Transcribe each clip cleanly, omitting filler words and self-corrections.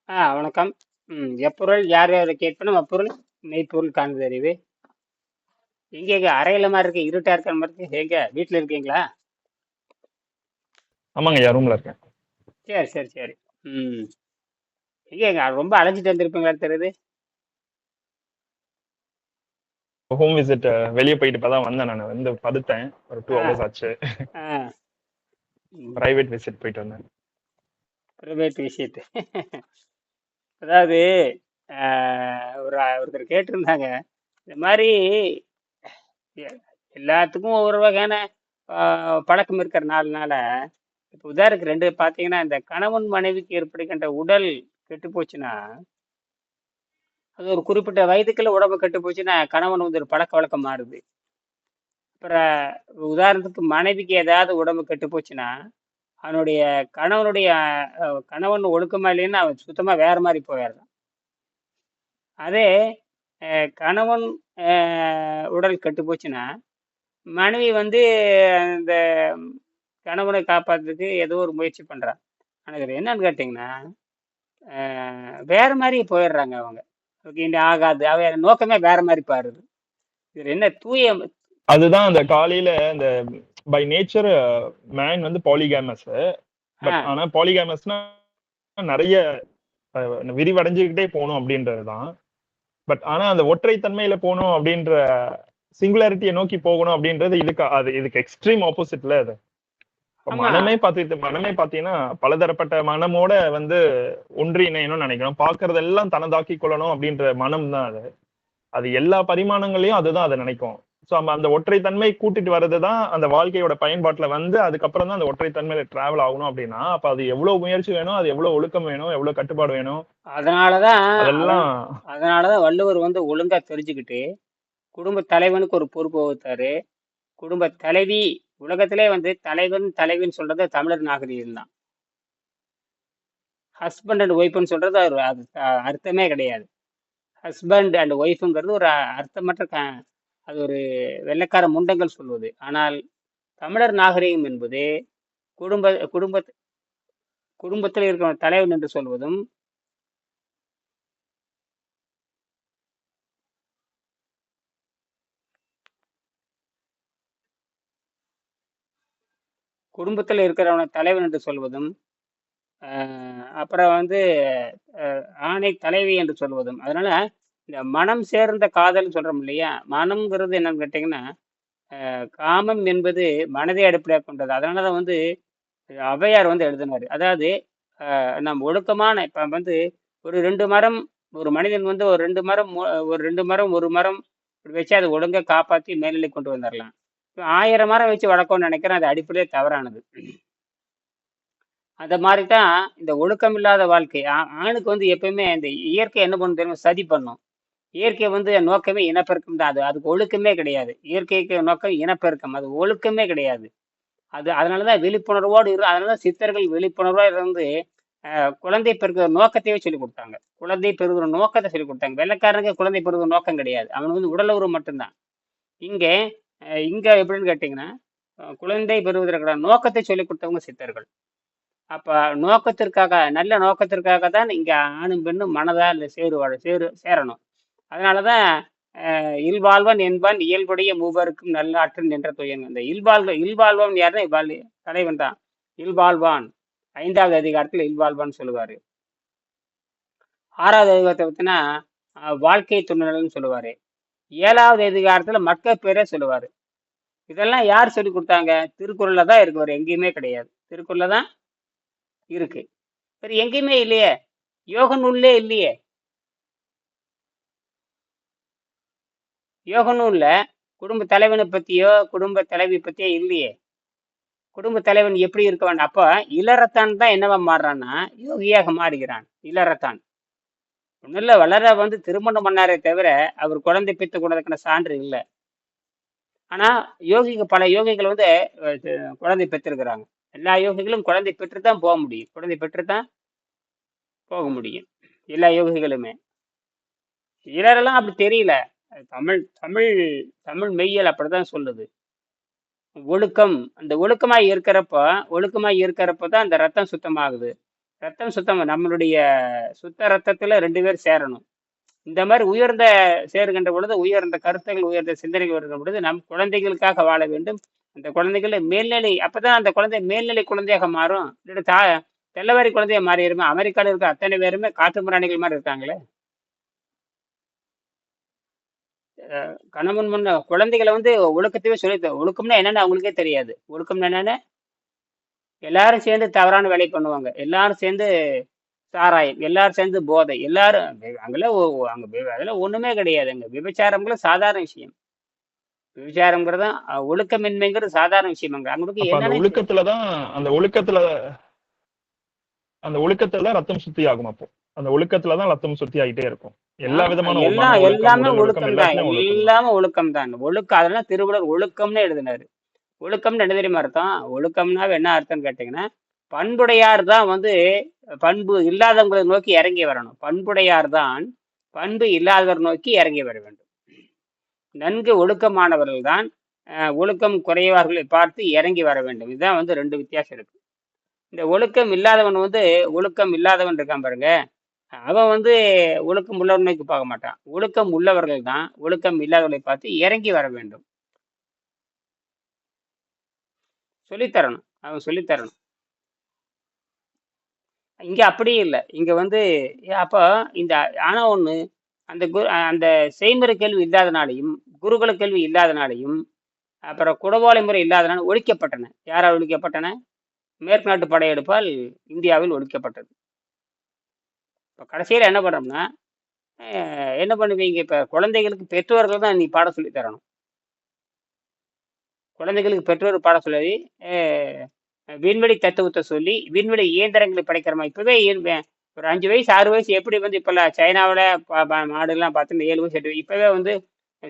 வணக்கம். எப்பொருள் யார் யாரை கேட்பனும் அப்பொருள் மெய்ப்பொருள் காண்பது அறிவு. எங்க அறையில மாதிரி இருக்கு, இருட்டா இருக்கிற மாதிரி இருக்கு. எங்க வீட்டுல இருக்கீங்களா? ஆமாங்க ஐயா, ரூம்ல இருக்கேன். சரி சரி சரி. ம் எங்க ரொம்ப அலைஞ்சிட்டு வந்திருப்பீங்களா தெரியுது. ஹோம் விசிட் வெளியே போயிட்டு இப்பதான் வந்தேன். நான் வந்து படுத்தேன். ஒரு டூ ஆ ஹவர்ஸ் ஆச்சு. ஆ ம், பிரைவேட் விசிட் போயிட்டு வந்தேன். பிரைவேட் விஷயத்து. அதாவது ஒருத்தர் கேட்டிருந்தாங்க, இந்த மாதிரி எ- எல்லாத்துக்கும் ஒவ்வொரு வகையான பழக்கம் இருக்கிறனால இப்போ உதாரணத்துக்கு ரெண்டு பார்த்தீங்கன்னா, இந்த கணவன் மனைவிக்கு ஏற்படுகின்ற உடல் கெட்டு போச்சுன்னா, அது ஒரு குறிப்பிட்ட வயதுக்குள்ள உடம்பு கெட்டு போச்சுன்னா கணவன் வந்து ஒரு பழக்க வழக்கம் மாறுது. அப்புறம் உதாரணத்துக்கு மனைவிக்கு ஏதாவது உடம்பு கெட்டு போச்சுன்னா, அவனுடைய கணவனுடைய கணவன் ஒழுக்கமா இல்லைன்னா அவன் சுத்தமா வேற மாதிரி போயிடுறான். அதே கணவன் உடல் கெட்டு போச்சுன்னா, மனைவி வந்து அந்த கணவனை காப்பாத்துறதுக்கு ஏதோ ஒரு முயற்சி பண்றான். ஆனா இதுல என்னன்னு கேட்டீங்கன்னா, வேற மாதிரி போயிடுறாங்க அவங்க. அவருக்கு இனி ஆகாது, அவ நோக்கமே வேற மாதிரி பாருது. இதுல என்ன தூய அதுதான் அந்த காலையில இந்த பை நேச்சர் மேன் வந்து பாலிகாமஸ். ஆ பட் ஆனா பாலிகாமஸ்னா நிறைய விரிவடைஞ்சுக்கிட்டே போகணும் அப்படின்றதுதான். பட் ஆனா அந்த ஒற்றை தன்மையில போகணும் அப்படின்ற சிங்குலாரிட்டியை நோக்கி போகணும் அப்படின்றது இதுக்கு எக்ஸ்ட்ரீம் ஆப்போசிட்ல அது. இப்ப ஆமா. மனமே பாத்தீங்கன்னா பலதரப்பட்ட மனமோட வந்து ஒன்றி இணையணும்னு நினைக்கணும். பாக்குறதெல்லாம் தனதாக்கி கொள்ளணும் அப்படின்ற மனம் தான் அது. அது எல்லா பரிமாணங்களையும் அதுதான் அதை நினைக்கும். சோ நம்ம அந்த ஒற்றை தன்மை கூட்டிட்டு வர்றதுதான் அந்த வாழ்க்கையோட பயன்பாட்டுல வந்து அதுக்கப்புறம் தான் அந்த ஒற்றை தன்மையில டிராவல் ஆகணும். அப்படின்னா அப்ப அது எவ்வளவு முயற்சி வேணும், அது எவ்வளவு ஒழுக்கம் வேணும், எவ்வளவு கட்டுப்பாடு வேணும், அதனாலதான் அதன் அதெல்லாம். அதனாலதான் வள்ளுவர் வந்து ஒழுங்கா தெரிஞ்சுக்கிட்டு குடும்ப தலைவனுக்கு ஒரு பொறுப்பு வகுத்தாரு. குடும்ப தலைவி, உலகத்திலே வந்து தலைவன் தலைவின்னு சொல்றது தமிழர் நாகரீகம் தான். ஹஸ்பண்ட் அண்ட் ஒய்ஃப்னு சொல்றது அது அர்த்தமே கிடையாது. ஹஸ்பண்ட் அண்ட் ஒய்ஃப்ங்கிறது ஒரு அர்த்தமற்ற அது ஒரு வெள்ளைக்கார முண்டங்கள் சொல்வது. ஆனால் தமிழர் நாகரீகம் என்பது குடும்ப குடும்ப குடும்பத்தில் இருக்கிற தலைவன் என்று சொல்வதும், குடும்பத்தில் இருக்கிறவனை தலைவன் என்று சொல்வதும், அப்புறம் வந்து ஆணை தலைவி என்று சொல்வதும். அதனால இந்த மனம் சேர்ந்த காதல் சொல்றோம் இல்லையா? மனம்ங்கிறது என்னன்னு கேட்டீங்கன்னா, காமம் என்பது மனதை அடிப்படையாக கொண்டது. அதனாலதான் வந்து ஔவையார் வந்து எழுதினாரு. அதாவது நம் ஒழுக்கமான இப்ப வந்து ஒரு 2 மரம், ஒரு மனிதன் வந்து ஒரு 2 மரம் ஒரு 2 மரம், 1 மரம் இப்படி வச்சு அதை ஒழுங்கா காப்பாத்தி மேல்நிலை கொண்டு வந்துரலாம். இப்ப 1000 மரம் வச்சு வளர்க்கணும்னு நினைக்கிறேன். அது அடிப்படையே தவறானது. அந்த மாதிரி தான் இந்த ஒழுக்கம் இல்லாத வாழ்க்கை. ஆணுக்கு வந்து எப்பயுமே இந்த இயற்கை என்ன பண்ணும் தெரியுமா? சதி பண்ணும். இயற்கை வந்து நோக்கமே இனப்பெருக்கம் தான். அதுக்கு ஒழுக்கமே கிடையாது. இயற்கைக்கு நோக்கம் இனப்பெருக்கம். அது ஒழுக்கமே கிடையாது. அதனாலதான் விழிப்புணர்வோடு அதனாலதான் சித்தர்கள் விழிப்புணர்வா இருந்து குழந்தை பெறுகிற நோக்கத்தையே சொல்லி கொடுத்தாங்க. குழந்தை பெறுகிற நோக்கத்தை சொல்லி கொடுத்தாங்க. வெள்ளைக்காரனுக்கு குழந்தை பெறுகிற நோக்கம் கிடையாது. அவன் வந்து உடல் உறவு மட்டும்தான். இங்கே இங்க எப்படின்னு கேட்டீங்கன்னா, குழந்தை பெறுவதற்கான நோக்கத்தை சொல்லி கொடுத்தவங்க சித்தர்கள். அப்ப நோக்கத்திற்காக, நல்ல நோக்கத்திற்காக தான் இங்க ஆணும் பெண்ணும் மனதால் சேரணும். அதனாலதான் இல்வாழ்வன் என்பான் இயல்புடைய மூவருக்கும் நல்லாற்றல் நின்ற துயன். இந்த இல்வாழ்வன் யாருன்னா தலைவன் தான். இல்வாழ்வான் 5வது அதிகாரத்தில் இல்வாழ்வான் சொல்லுவாரு. 6வது அதிகாரத்தை பத்தினா வாழ்க்கை துணைன்னு சொல்லுவாரு. 7வது அதிகாரத்துல மக்க பேரே சொல்லுவாரு. இதெல்லாம் யார் சொல்லி கொடுத்தாங்க? திருக்குறள்ல தான் இருக்கு, வேற எங்கேயுமே கிடையாது. திருக்குறள்ல தான் இருக்கு, வேற எங்கேயுமே இல்லையே. யோக நூல்லே இல்லையே. யோக நூல்ல குடும்ப தலைவனை பத்தியோ குடும்ப தலைவி பத்தியோ இல்லையே. குடும்ப தலைவன் எப்படி இருக்க வேண்டும்? அப்ப இளரத்தான் தான் என்னவா மாறுறான்னா யோகியாக மாறுகிறான். இளரத்தான் ஒன்னும் இல்ல, வளர வந்து திருமணம் பண்ணாரே தவிர அவர் குழந்தை பெற்று கொண்டதுக்கான சான்று இல்லை. ஆனா பல யோகிகள் வந்து குழந்தை பெற்றிருக்கிறாங்க. எல்லா யோகிகளும் குழந்தை பெற்று தான் போக முடியும். குழந்தை பெற்று தான் போக முடியும், எல்லா யோகிகளுமே. இளரெல்லாம் அப்படி தெரியல. தமிழ் தமிழ் தமிழ் மெய்யல் அப்படிதான் சொல்லுது. ஒழுக்கம், அந்த ஒழுக்கமாய் இருக்கிறப்ப தான் அந்த ரத்தம் சுத்தமாகுது. ரத்தம் சுத்தம், நம்மளுடைய சுத்த ரத்தத்துல 2 பேர் சேரணும். இந்த மாதிரி உயர்ந்த சேருகின்ற பொழுது உயர்ந்த கருத்துகள், உயர்ந்த சிந்தனைகள் வருகின்ற பொழுது நம் குழந்தைகளுக்காக வாழ வேண்டும். அந்த குழந்தைகளை மேல்நிலை, அப்பதான் அந்த குழந்தை மேல்நிலை குழந்தையாக மாறும். இல்லாட்டி தெல்லவாரி குழந்தையா மாறிடுமே. அமெரிக்கால இருக்க அத்தனை பேருமே காட்டு மிராண்டிகள் மாதிரி இருக்காங்களே. கணவன் முன்ன குழந்தைகளை வந்து ஒழுக்கத்தையே ஒழுக்கம்னா என்னன்னு அவங்களுக்கே தெரியாது. ஒழுக்கம்னா என்னன்னு எல்லாரும் சேர்ந்து தவறான வேலை பண்ணுவாங்க. எல்லாரும் சேர்ந்து சாராயம், எல்லாரும் சேர்ந்து போதை, எல்லாரும் அங்கெல்லாம் அதெல்லாம் ஒண்ணுமே கிடையாதுங்க. விபச்சாரம்ங்கிறது சாதாரண விஷயம். விபச்சாரம்ங்கிறது ஒழுக்கமின்மைங்கிறது சாதாரண விஷயமாங்க. அவங்களுக்கு அப்ப என்னன்னு அந்த ஒழுக்கத்துல அந்த ஒழுக்கத்துல தான் ரத்தம் சுத்தி ஆகும். அப்போ அந்த ஒழுக்கத்துல தான் ரத்தம் சுத்தி ஆகிட்டே இருக்கும். எல்லா விதமான மன ஒழுக்கம், எல்லாமே உடல் ஒழுக்கம் ஒழுக்கம் தான். எல்லாத்துலயும் ஒழுக்கம் தான். எல்லாமே ஒழுக்கம் தான். ஒழுக்கம் அதெல்லாம் திருவள்ளுவர் ஒழுக்கம்னு எழுதினாரு. ஒழுக்கம்னு என்ன தெரியுமா அர்த்தம்? ஒழுக்கம்னாவே என்ன அர்த்தம்னு கேட்டீங்கன்னா, பண்புடையார் தான் வந்து பண்பு இல்லாதவங்களை நோக்கி இறங்கி வரணும். பண்புடையார் தான் பண்பு இல்லாதவர் நோக்கி இறங்கி வர வேண்டும். நன்கு ஒழுக்கமானவர்கள் தான் ஒழுக்கம் குறைவார்களை பார்த்து இறங்கி வர வேண்டும். இதுதான் வந்து 2 வித்தியாசம் இருக்கு. இந்த ஒழுக்கம் இல்லாதவன் வந்து ஒழுக்கம் இல்லாதவன் இருக்கான் பாருங்க, அவன் வந்து ஒழுக்கம் உள்ளவன் நோக்கி பார்க்க மாட்டான். ஒழுக்கம் உள்ளவர்கள் தான் ஒழுக்கம் இல்லாதவர்களை பார்த்து இறங்கி வர வேண்டும். சொல்லித்தரணும், அவன் சொல்லித்தரணும். இங்க அப்படியே இல்லை. இங்க வந்து அப்போ இந்த ஆனா ஒண்ணு, அந்த செய்முறை கேள்வி இல்லாதனாலையும் குருகுல கேள்வி இல்லாதனாலையும் அப்புறம் குடவோலை முறை இல்லாதனால ஒழிக்கப்பட்டன. யாரால் ஒழிக்கப்பட்டன? மேற்கு நாட்டு படையெடுப்பால் இந்தியாவில் ஒழிக்கப்பட்டது. இப்போ கடைசியில் என்ன பண்ணோம்னா, என்ன பண்ணுவீங்க? இப்போ குழந்தைகளுக்கு பெற்றோர்கள் தான் நீ பாடம் சொல்லி தரணும். குழந்தைகளுக்கு பெற்றோர் பாடம் சொல்லி விண்வெளி தத்துவத்தை சொல்லி விண்வெளி இயந்திரங்களை படைக்கிற மாதிரி இப்பவே ஒரு 5 வயசு 6 வயசு எப்படி வந்து இப்போல்லாம் சைனாவில் மாடுலாம் பார்த்து 7 வயசு 8 வயசு இப்பவே வந்து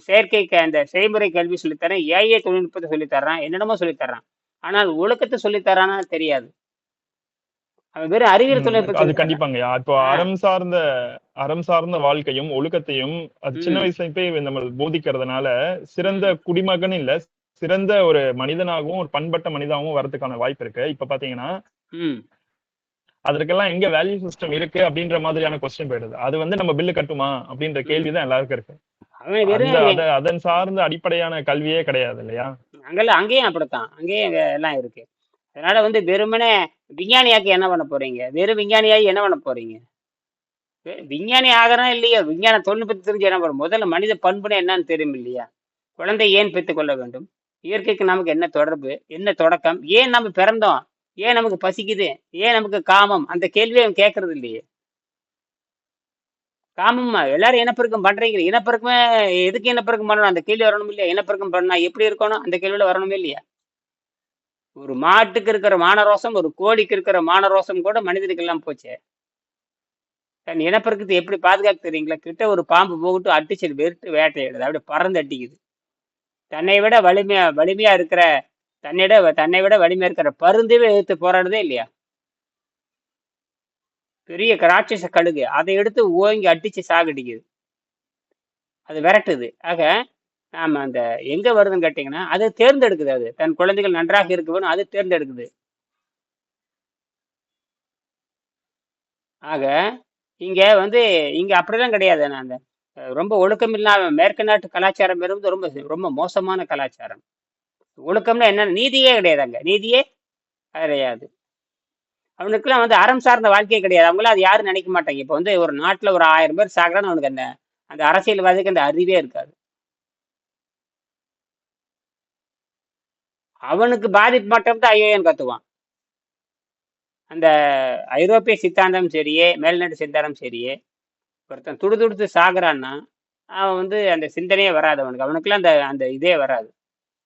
செயற்கை அந்த செய்முறை கல்வி சொல்லித்தரேன், ஏஐ தொழில்நுட்பத்தை சொல்லித்தர்றான், என்னென்னமோ சொல்லித்தர்றான். ஆனால் ஒழுக்கத்தை சொல்லித்தரானா தெரியாது. அவன் வெறும் அறிவியல் தொழில்நுட்பம் அது சொல்லித்தரான். கண்டிப்பாங்க. இப்போ அறம் சார்ந்த வாழ்க்கையும் ஒழுக்கத்தையும் அது சின்ன வயசுல போய் நம்ம போதிக்கிறதுனால சிறந்த குடிமகன் இல்ல, சிறந்த ஒரு மனிதனாகவும் ஒரு பண்பட்ட மனிதனாகவும் வரதுக்கான வாய்ப்பு இருக்கு. இப்ப பாத்தீங்கன்னா அதற்கெல்லாம் எங்க வேல்யூ சிஸ்டம் இருக்கு அப்படின்ற மாதிரியான கொஸ்டின் போயிடுது. அது வந்து நம்ம பில்லு கட்டுமா அப்படின்ற கேள்விதான் எல்லாருக்கும் இருக்கு. அதன் சார்ந்த அடிப்படையான கல்வியே கிடையாது இல்லையா? அங்கேயும் அப்படித்தான், அங்கேயும் எல்லாம் இருக்கு. அதனால வந்து வெறுமனே விஞ்ஞானியாக்கி என்ன பண்ண போறீங்க? வெறும் விஞ்ஞானியாகி என்ன பண்ண போறீங்க? விஞ்ஞானி ஆகிறா இல்லையா? விஞ்ஞான தொழில்நுட்பத்தை தெரிஞ்சு என்ன பண்ணும்? முதல்ல மனித பண்புன்னு என்னன்னு தெரியும் இல்லையா? குழந்தை ஏன் பெற்றுக் கொள்ள வேண்டும்? இயற்கைக்கு நமக்கு என்ன தொடர்பு, என்ன தொடக்கம், ஏன் நம்ம பிறந்தோம், ஏன் நமக்கு பசிக்குது, ஏன் நமக்கு காமம், அந்த கேள்வியை அவன் கேட்கறது இல்லையே. காமமா எல்லாரும் இனப்பெருக்கம் பண்றீங்க, இனப்பெருக்கமே எதுக்கு இனப்பெருக்கம் பண்ணணும்? அந்த கேள்வி வரணும் இல்லையா? இனப்பெருக்கம் பண்ணா எப்படி இருக்கணும்? அந்த கேள்வியில வரணுமே இல்லையா? ஒரு மாட்டுக்கு இருக்கிற மானரோசம், ஒரு கோழிக்கு இருக்கிற மானரோசம் கூட மனிதனுக்கு எல்லாம் போச்சே. தன் இனப்பெருக்கத்தை எப்படி பாதுகாக்க தெரியுங்களா? கிட்ட ஒரு பாம்பு போகிட்டு அடிச்சு வெறுத்து வேட்டையிடுது, அப்படியே பறந்து அடிக்குது. தன்னை விட வலிமையா இருக்கிற தன்னை விட வலிமையா இருக்கிற பருந்தவே எடுத்து போராடுதே இல்லையா? பெரிய ராட்சச கழுகு அதை எடுத்து ஓங்கி அடிச்சு சாகடிக்குது, அது விரட்டுது. ஆக நாம அந்த எங்க வருதுன்னு கேட்டீங்கன்னா, அது தேர்ந்தெடுக்குது. அது தன் குழந்தைகள் நன்றாக இருக்க வேணும், அது தேர்ந்தெடுக்குது. ஆக இங்க வந்து இங்க அப்படிலாம் கிடையாது. நான் அந்த ரொம்ப ஒழுக்கம் இல்லாம மேற்கு நாட்டு கலாச்சாரம் இருந்து ரொம்ப ரொம்ப மோசமான கலாச்சாரம். ஒழுக்கம்னா என்ன? நீதியே கிடையாது. அங்க நீதியே கிடையாது. அவனுக்குலாம் வந்து அறம் சார்ந்த வாழ்க்கையே கிடையாது. அவங்களாம் அது யாரும் நினைக்க மாட்டாங்க. இப்போ வந்து ஒரு நாட்டுல ஒரு 1000 பேர் சாகுறான்னு அவனுக்கு அந்த அந்த அரசியல்வாதிக்கு அந்த அறிவே இருக்காது. அவனுக்கு பாதிப்பு மட்டும் தான் ஐயோன்னு கத்துவான். அந்த ஐரோப்பிய சித்தாந்தம் சரியே, மேல்நாட்டு சித்தாந்தம் சரியே, ஒருத்தன் துடுதுடுத்து சாகுறான்னா அவன் வந்து அந்த சிந்தனையே வராது அவனுக்கு. அவனுக்குலாம் அந்த அந்த இதே வராது.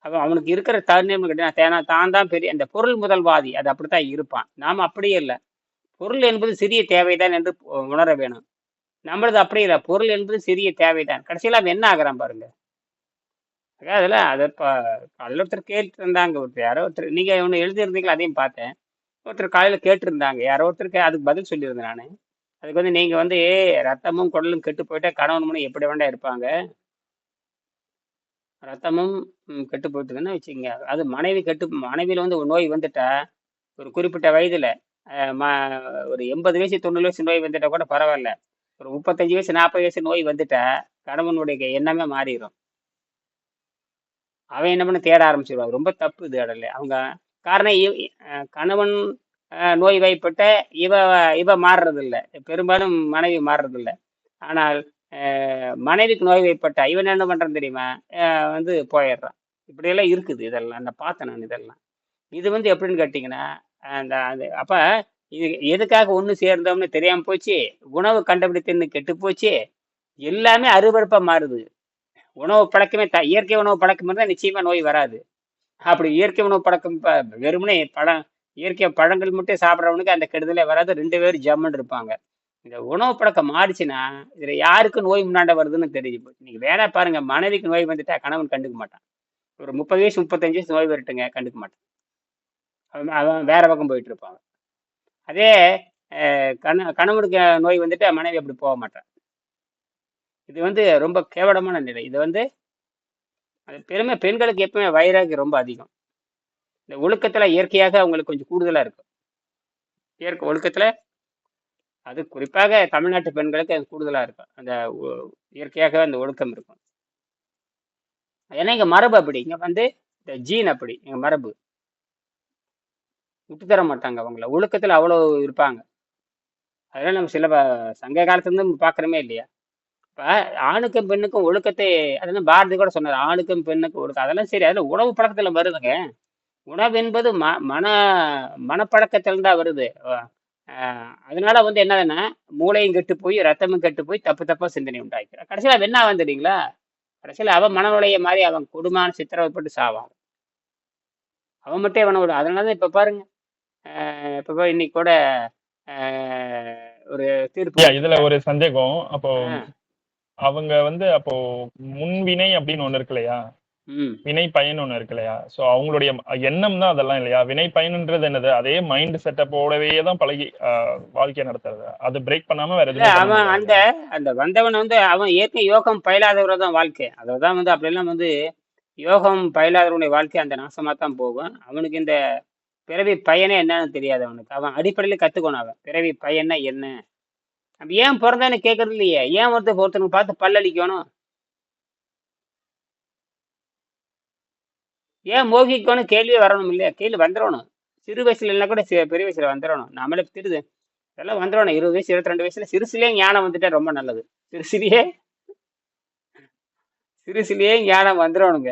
அவனுக்கு இருக்கிற தருணம் கிடையாது. தான் தான் பெரிய அந்த பொருள் முதல்வாதி, அது அப்படித்தான் இருப்பான். நாம அப்படியே இல்லை. பொருள் என்பது சிறிய தேவைதான் என்று உணர வேணும். நம்மளது அப்படி இல்லை. பொருள் என்பது சிறிய தேவைதான். கடைசியில் அவன் என்ன ஆகுறான் பாருங்க. அதில் அதை அதில் ஒருத்தர் கேட்டு இருந்தாங்க. யாரோ ஒருத்தர், நீங்க ஒன்று எழுதியிருந்தீங்களா? அதையும் பார்த்தேன். ஒருத்தர் காலையில் கேட்டிருந்தாங்க. யாரோ ஒருத்தருக்கு அதுக்கு பதில் சொல்லியிருந்தேன் நான். அதுக்கு வந்து நீங்க வந்து ரத்தமும் குடலும் கெட்டு போயிட்டா கணவன் மணி எப்படி வேண்டா இருப்பாங்க. ரத்தமும் கெட்டு போயிட்டுதுன்னு வச்சுக்கோங்க. அது மனைவியில வந்து ஒரு நோய் வந்துட்டா ஒரு குறிப்பிட்ட வயதுல ஒரு 80 வயசு 90 வயசு நோய் வந்துட்டா கூட பரவாயில்ல. ஒரு 35 வயசு 40 வயசு நோய் வந்துட்டா கணவனுடைய எண்ணமே மாறிடும். அவன் என்ன பண்ண தேட ஆரம்பிச்சிருவான். ரொம்ப தப்பு இது இடத்துல அவங்க. காரணம் கணவன் நோய்வாய்ப்பட்ட இவ இவ மாறுறது இல்ல. பெரும்பாலும் மனைவி மாறுறது இல்ல. ஆனால் மனைவிக்கு நோய்வாய்ப்பட்ட இவன் என்ன பண்றான் தெரியுமா? வந்து போயிடுறான். இப்படியெல்லாம் இருக்குது இதெல்லாம். நான் பார்த்தேன் நான் இதெல்லாம். இது வந்து எப்படின்னு கேட்டிங்கன்னா, அந்த அது அப்ப இது எதுக்காக ஒண்ணு சேர்ந்தோம்னு தெரியாம போச்சு. உணவு கண்டபடி தின்னு கெட்டு போச்சு. எல்லாமே அருவருப்பா மாறுது. உணவு பழக்கமே இயற்கை உணவு பழக்கம் இருந்தா நிச்சயமா நோய் வராது. அப்படி இயற்கை உணவு பழக்கம் வெறுமனே இயற்கை பழங்கள் மட்டும் சாப்பிட்றவனுக்கு அந்த கெடுதலே வராது. 2 பேரும் ஜம்முன்னு இருப்பாங்க. இந்த உணவு பழக்கம் மாறிச்சுன்னா, இதுல யாருக்கு நோய் முன்னாண்ட வருதுன்னு தெரிஞ்சு போச்சு. நீங்க வேணா பாருங்க, மனைவிக்கு நோய் வந்துட்டா கணவன் கண்டுக்க மாட்டான். ஒரு 30 வயசு 35 வயசு நோய் வரட்டுங்க, கண்டுக்க மாட்டான். அவன் வேற பக்கம் போயிட்டு இருப்பான். அதே கணவனுக்கு நோய் வந்துட்டு மனைவி அப்படி போக மாட்டான். இது வந்து ரொம்ப கேவலமான நிலை. இது வந்து பெருமை பெண்களுக்கு எப்பவுமே வைராகி ரொம்ப அதிகம். இந்த ஒழுக்கத்துல இயற்கையாக அவங்களுக்கு கொஞ்சம் கூடுதலா இருக்கும். இயற்கை ஒழுக்கத்துல அது குறிப்பாக தமிழ்நாட்டு பெண்களுக்கு அது கூடுதலா இருக்கும். அந்த இயற்கையாக அந்த ஒழுக்கம் இருக்கும். ஏன்னா இங்க மரபு அப்படி. இங்க வந்து இந்த ஜீன் அப்படி. எங்க மரபு விட்டு தர மாட்டாங்க. அவங்கள ஒழுக்கத்துல அவ்வளவு இருப்பாங்க. அதெல்லாம் நம்ம சில சங்க காலத்துல இருந்து பாக்குறோமே இல்லையா? இப்ப ஆணுக்கும் பெண்ணுக்கும் ஒழுக்கத்தை, அதெல்லாம் பாரதி கூட சொன்னார். ஆணுக்கும் பெண்ணுக்கும் ஒழுக்கம், அதெல்லாம் சரி. அதுல உணவு பழக்கத்துல வருதுங்க. உணவு என்பது மன மனப்பழக்கத்துல தான் வருது. அதனால வந்து என்னதுன்னா, மூளையும் கெட்டு போய் ரத்தமும் கெட்டு போய் தப்பு தப்பா சிந்தனை உண்டாக்கிறான். கடைசியில் அவன் என்ன ஆவான் தெரியுங்களா? கடைசியில் அவன் மனநுழைய மாதிரி அவன் கொடுமான சித்திரவதைப்பட்டு சாவான். அவன் மட்டும் அவனோட. அதனாலதான் இப்ப பாருங்க, இப்ப இன்னைக்கு கூட ஒரு தீர்ப்பு. இதுல ஒரு சந்தேகம். அப்போ அவங்க வந்து அப்போ முன்வினை அப்படின்னு ஒண்ணு இருக்கு இல்லையா? வினை பயன் ஒண்ணு இருக்கு இல்லையா? சோ அவங்களுடைய எண்ணம் தான் அதெல்லாம் இல்லையா? வினை பயன்ன்றது என்னது? அதே மைண்ட் செட்டப்போடவே தான் பழகி வாழ்க்கை நடத்துறது. அது பிரேக் பண்ணாம வேற எதுவும் அவன் அந்த வந்தவன் வந்து அவன் ஏற்கனவே யோகம் பயிலாதவரை தான் வாழ்க்கை. அதான் வந்து அப்படிலாம் வந்து யோகம் பயிலாதவனுடைய வாழ்க்கை அந்த நாசமா தான் போகும். அவனுக்கு இந்த பிறவி பயனே என்னன்னு தெரியாது. அவனுக்கு அவன் அடிப்படையில கத்துக்கணும். அவன் பிறவி பயன்னா என்ன, அப்ப ஏன் பிறந்தான்னு கேட்கறது இல்லையே. ஏன் ஒருத்தனுக்கு பார்த்து பல்லளிக்கணும்? ஏன் மோகிக்கணும்? கேள்வியே வரணும் இல்லையா? கேள்வி வந்துடணும். சிறு வயசுல இல்லைன்னா கூட பெரிய வயசுல வந்துடணும். நம்மளே திருது இதெல்லாம் வந்துடணும். 20 வயசு 22 வயசுல சிறுசிலேயே ஞானம் வந்துட்டா ரொம்ப நல்லது. சிறுசிலேயே ஞானம் வந்துடணுங்க.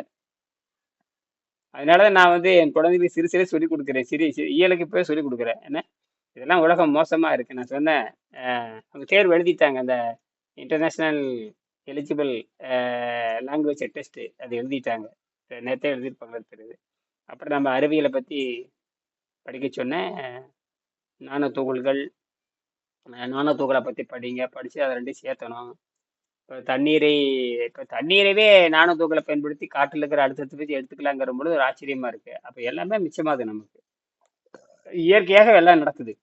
அதனாலதான் நான் வந்து என் குழந்தைகளுக்கு சிறுசிலே சொல்லிக் கொடுக்குறேன். இயலுக்கு போய் சொல்லிக் கொடுக்குறேன். என்ன இதெல்லாம் உலகம் மோசமா இருக்கு. நான் சொன்னேன், அவங்க தேர்வு எழுதிட்டாங்க. அந்த இன்டர்நேஷனல் எலிஜிபிள் லாங்குவேஜ் டெஸ்ட் அது எழுதிட்டாங்க. நேரத்தை எழுதியிருப்பாங்கன்னு தெரியுது. அப்புறம் நம்ம அறிவியலை பற்றி படிக்க சொன்னேன். நானோ துகளை பற்றி படிங்க, படித்து அதை ரெண்டையும் சேர்த்தணும். இப்போ தண்ணீரவே நானோ துகளை பயன்படுத்தி காட்டில் இருக்கிற அழுத்தத்தை பற்றி எடுத்துக்கலாங்கிற பொழுது ஒரு ஆச்சரியமா இருக்கு. அப்போ எல்லாமே மிச்சமாகுது நமக்கு. இயற்கையாக எல்லாம் நடக்குது.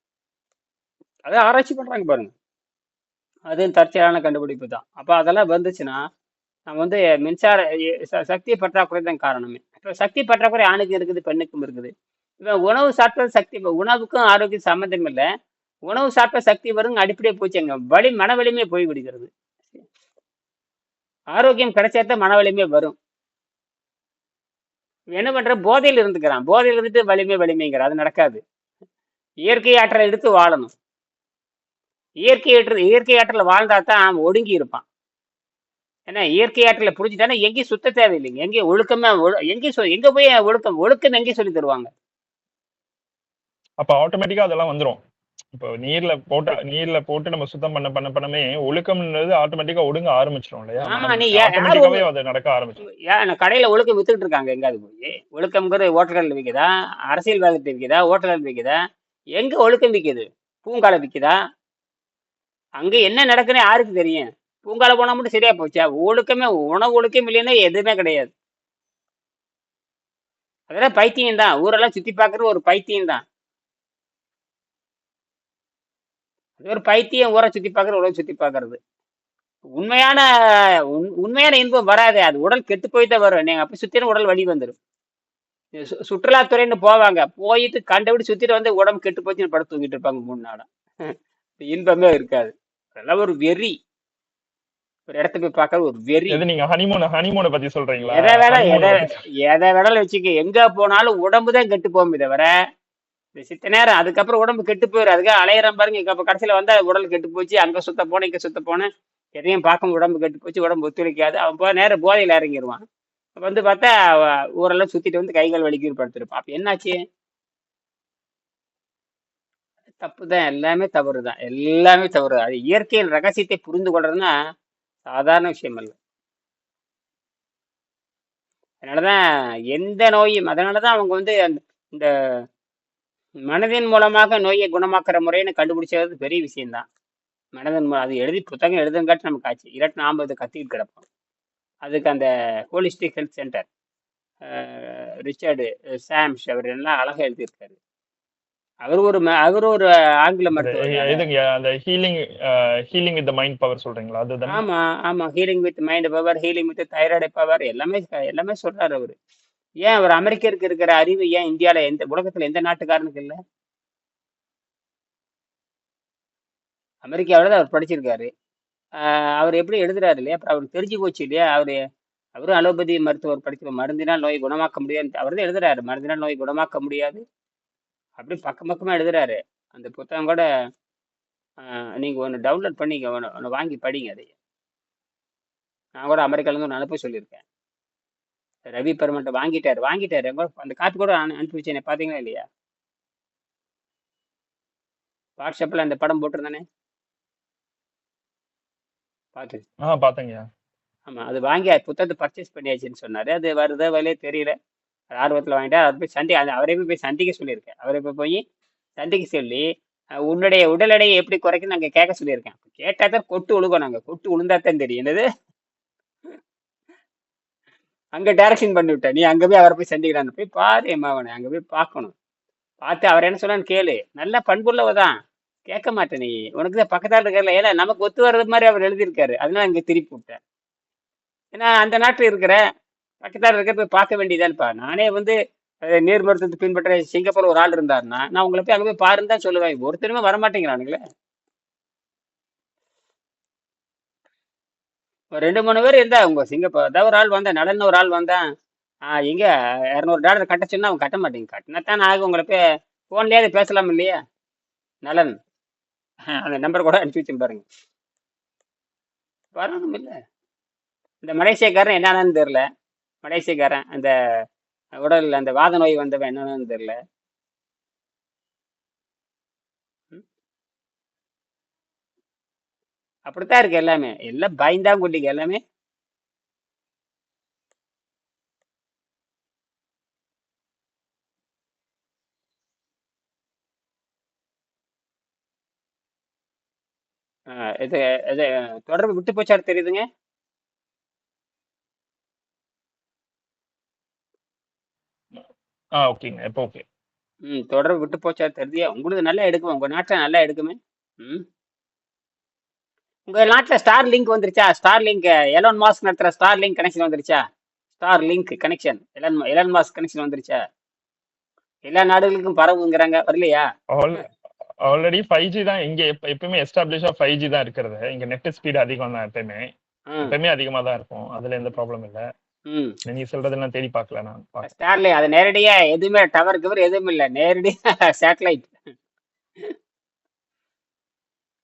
அதை ஆராய்ச்சி பண்றாங்க பாருங்க. அது தற்செயலான கண்டுபிடிப்பு தான். அப்போ அதெல்லாம் வந்துச்சுன்னா நம்ம வந்து மின்சார சக்தி பற்றாக்குறை தான் காரணமே. இப்போ சக்தி பற்றாக்குறை ஆணுக்கும் இருக்குது, பெண்ணுக்கும் இருக்குது. இப்போ உணவு சாப்பிட்ட சக்தி, இப்போ உணவுக்கும் ஆரோக்கியம் சம்மந்தம் இல்லை. உணவு சாப்பிட்ட சக்தி வருங்க அடிப்படையே போச்சுங்க. மன வலிமை போய் விடுகிறது. ஆரோக்கியம் கிடைச்சாதான் மன வலிமை வரும். என்ன பண்ற, போதையில் இருந்துக்கிறான். போதையில் இருந்துட்டு வலிமைங்கிற அது நடக்காது. இயற்கை ஆற்றலை எடுத்து வாழணும். இயற்கை ஆற்றல வாழ்ந்தா தான் அவன் ஒடுங்கி இருப்பான். ஏன்னா இயற்கை ஆற்றலை புரிஞ்சுட்டானா எங்கேயும் சுத்த தேவையில்லைங்க. எங்கேயும் ஒழுக்கமே எங்க போய் ஒழுக்கம் எங்கேயும் சொல்லி தருவாங்க. அப்ப ஆட்டோமேட்டிக்கா அதெல்லாம் வந்துடும். இப்போ நீர்ல போட்டு நம்ம சுத்தம் பண்ணமே ஒழுக்கம்ன்றது ஆட்டோமேட்டிக்கா ஒடுங்க ஆரம்பிச்சிடும் இல்லையா? ஆட்டோமேட்டிக்காவே அது நடக்க ஆரம்பிச்சிடும். கடையில ஒழுக்கம் வித்துக்கிட்டு இருக்காங்க. எங்காவது போய் ஒழுக்கம்ங்கிறது ஹோட்டல்கள் விற்குதா, அரசியல்வாதிகிட்ட விற்குதா, ஹோட்டல்கள் விற்குதா? எங்க ஒழுக்கம் விற்குது? பூங்கால விற்குதா? அங்க என்ன நடக்குன்னு யாருக்கு தெரியும்? பூங்கால போனா மட்டும் சரியா போச்சா? ஒழுக்கமே, உணவு ஒழுக்கம் இல்லைன்னா எதுவுமே கிடையாது. அதெல்லாம் பைத்தியம் தான். ஊரெல்லாம் சுத்தி பார்க்கறது ஒரு பைத்தியம் தான். அது ஒரு பைத்தியம். ஊரை சுத்தி பார்க்கறது, உலகம் சுத்தி பார்க்கறது. உண்மையான இன்பம் வராது. அது உடல் கெட்டு போய் தான் வரும். நீங்க அப்படி சுத்தின உடல் வலி வந்துடும். சுற்றுலாத்துறைன்னு போவாங்க, போயிட்டு கண்டபடி சுத்திட்டு வந்து உடம்பு கெட்டு போச்சுன்னு படுத்து தூங்கிட்டு இருப்பாங்க 3 நாளா. இன்பமே இருக்காது. அதெல்லாம் ஒரு வெறி. ஒரு இடத்த போய் பார்க்கறது ஒரு வெறி. எது நீங்க ஹனிமூனை பத்தி சொல்றீங்களா? எதை வேணா ஹனிமூனை எதை பத்தி எதை வேணாலும் வச்சுக்க, எங்க போனாலும் உடம்பு தான் கெட்டு போகுமே தவிர இந்த சித்த நேரம் அதுக்கப்புறம் உடம்பு கெட்டு போயிடும். அதுக்காக அலையிறம் பாருங்க. இப்ப கடைசியில வந்தா உடல் கெட்டு போச்சு, அங்க சுத்த போனேன் இங்க சுத்த போனேன், எதையும் பார்க்க உடம்பு கெட்டு போச்சு, உடம்பு ஒத்துழைக்காது, அவன் போய் நேரம் போதையில இறங்கிடுவான். வந்து பார்த்தா ஊரெல்லாம் சுத்திட்டு வந்து கைகள் வலிக்கு படுத்திருப்பான். அப்ப என்னாச்சு? தப்பு தான், எல்லாமே தவறு தான், எல்லாமே தவறு. அது இயற்கையின் ரகசியத்தை புரிந்து கொள்றதுன்னா சாதாரண விஷயம் அல்ல. அதனாலதான் எந்த நோயும், அதனாலதான் அவங்க வந்து இந்த மனதின் மூலமாக நோயை குணமாக்குற முறைன்னு கண்டுபிடிச்சது பெரிய விஷயம்தான். மனதின் மூலம் அது எழுதி புத்தகம் எழுதுங்காட்டி நமக்கு ஆச்சு. இல்லாட்டி நாம இதை கத்திக்கிட்டு கிடப்போம். அதுக்கு அந்த holistic health centre Richard Sams அவர் எல்லாம் அழகா எழுதியிருக்காரு. அவர் ஒரு ஆங்கில மருத்துவர் தானே. இதுங்க அந்த ஹீலிங் வித் மைண்ட் பவர் சொல்றீங்களா? அதுதானே? ஆமா ஆமா, healing with mind power, healing with thyroid power, எல்லாமே எல்லாமே சொல்றாரு அவரு. ஏன் அவர் அமெரிக்கருக்கு இருக்கிற அறிவு ஏன் இந்தியால எந்த உலகத்துல எந்த நாட்டுக்காரனுக்கு இல்ல? அமெரிக்காவில தான் அவர் படிச்சிருக்காரு. அவர் எப்படி எழுதுறாரு இல்லையா? அப்புறம் அவருக்கு தெரிஞ்சு போச்சு இல்லையா? அவரும் அலோபதி மருத்துவர் படிக்கிற, மருந்தினால் நோய் குணமாக்க முடியாது அவர் தான் எழுதுறாரு. மருந்தினால் நோய் குணமாக்க முடியாது அப்படி பக்கம் பக்கமா எழுதுறாரு. அந்த புத்தகம் கூட நீங்க ஒன்று டவுன்லோட் பண்ணிங்க, ஒன்று வாங்கி படிங்க. அதை நான் கூட அமெரிக்கால இருந்து ஒன்று அனுப்ப சொல்லியிருக்கேன். ரவி பெருமன்ட்ட வாங்கிட்டாரு எங்க அந்த காப்பி கூட அனுப்பி வச்சேன். பாத்தீங்களா இல்லையா? வாட்ஸ்அப்ல அந்த படம் போட்டிருந்தானே, பார்த்து. பாத்தீங்க. ஆமா, அது வாங்கி புத்தகத்தை பர்ச்சேஸ் பண்ணியாச்சுன்னு சொன்னாரு. அது வருதா வரையிலே தெரியல. ஆர்வத்தில் வாங்கிட்டா அவர் போய் அவரே போய் சந்திக்க சொல்லியிருக்கேன். அவரை போய் சந்திக்க சொல்லி உன்னுடைய உடல் எடையை எப்படி குறைக்கணும் நாங்கள் கேட்க சொல்லியிருக்கேன். கேட்டா தான் கொட்டு உழுகும். நாங்கள் கொட்டு உளுந்தா தான் தெரியும் என்னது. அங்க டைரக்ஷன் பண்ணி விட்டேன். நீ அங்க போய் அவரை போய் சந்திக்கிறான்னு போய் பாரு எம்மாவனை, அங்க போய் பார்க்கணும். பார்த்து அவர் என்ன சொன்னான்னு கேளு. நல்ல பண்புள்ளவதான், கேட்க மாட்டேன். நீ உனக்கு தான் பக்கத்தால் இருக்கல, ஏன்னா நமக்கு ஒத்து வர்றது மாதிரி அவர் எழுதியிருக்காரு. அதனால இங்க திருப்பி விட்டேன். ஏன்னா அந்த நாட்டில் இருக்கிற பக்கத்தால் இருக்க போய் பார்க்க வேண்டியதான்ப்பா. நானே வந்து நீர் மருத்துவத்தை பின்பற்ற சிங்கப்பூர் ஒரு ஆள் இருந்தாருன்னா நான் உங்களை போய் அங்கே போய் பாருன்னு தான் சொல்லுவேன். ஒருத்தருமே வரமாட்டேங்கிறானுங்களே. ஒரு 2-3 பேர் இருந்தா உங்க சிங்கப்பூர் ஏதாவது ஒரு ஆள் வந்தா, நலன்னு ஒரு ஆள் வந்தான், எங்க $200 கட்ட சொன்னா அவன் கட்ட மாட்டேங்க. கட்டினத்தான் ஆகும். உங்களை போய் போன்லயாவது பேசலாம் இல்லையா? நலன் அந்த நம்பர் கூட அனுப்பிச்சு வச்சு பாருங்க. வரணும் இல்லை. இந்த மலேசியக்காரன் என்னன்னு தெரியல. மலேசியக்காரன் அந்த உடல் அந்த வாத நோய் வந்தவன் என்னன்னு தெரியல. அப்படித்தான் இருக்கு எல்லாமே. எல்லாம் பயந்தாங்குட்டிக்கு எல்லாமே. இது இது தொடர்பு விட்டு போச்சாரு தெரியுதுங்க. ஓகேங்க. இப்போ ஓகே. தொடர்பு விட்டு போச்சாரு தெரியுது. உங்களுக்கு நல்லா எடுக்குமே, உங்க நாட்டில் நல்லா எடுக்குமே. உங்க நாட்டில் ஸ்டார் லிங்க் வந்துருச்சா? ஸ்டார் லிங்க் எலன் மாஸ்க் நடத்துற ஸ்டார் லிங்க் கனெக்ஷன் வந்துருச்சா? Starlink connection Elon Musk connection வந்துருச்சா? எல்லா நாடுகளுக்கும் பரவுங்கிறாங்க, வரலையா? ஆல்ரெடி 5G தான் இங்க எப்பவுமே எஸ்டாப்ளிஷா 5G தான் இருக்கிறது. இங்க நெட் ஸ்பீட் அதிகம் தான், எப்பவுமே அதிகமா தான் இருக்கும். அதுல எந்த ப்ராப்ளம் இல்ல. நீங்க சொல்றதெல்லாம் தேடி பார்க்கல நான். ஸ்டார்லிங்க் அது நேரடியா எதுவுமே டவர் கவர் எதுவும் இல்ல, நேரடியா சேட்டலைட்.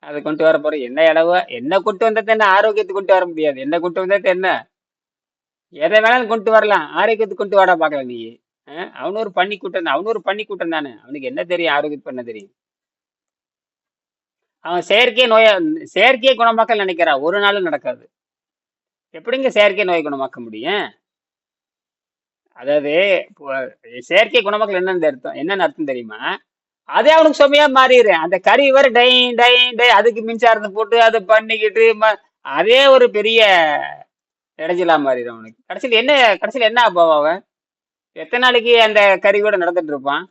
அது கொண்டு வர போறோம். என்ன அளவு என்ன கொண்டு வந்தது என்ன, ஆரோக்கியத்தை கொண்டு வர முடியாது. என்ன கொண்டு வந்தது என்ன, எதை வேணாலும் கொண்டு வரலாம். ஆரோக்கியத்துக்கு கொண்டு வாடா பார்க்கலாம் நீ. அவனு ஒரு பண்ணி கூட்டம் தான், அவனு ஒரு பண்ணி கூட்டம் தானே. அவனுக்கு என்ன தெரியும், ஆரோக்கியத்து பண்ண தெரியும். அவன் செயற்கையை குணமாக்க நினைக்கிறான். ஒரு நாளும் நடக்காது. எப்படிங்க செயற்கை நோய் குணமாக்க முடியும்? அதாவது செயற்கை குணமாக்கல் என்னன்னு அர்த்தம் தெரியுமா? அதே அவனுக்கு சுமையா மாறிடு. அந்த கறி வர டை டை டை அதுக்கு மின்சாரத்தை போட்டு அதை பண்ணிக்கிட்டு அதே ஒரு பெரிய இடைஞ்சலா மாறிடும் அவனுக்கு. கடைசியில் என்ன ஆகும் அவன்? எத்தனை நாளைக்கு அந்த கறி கூட நடந்துட்டு இருப்பான்?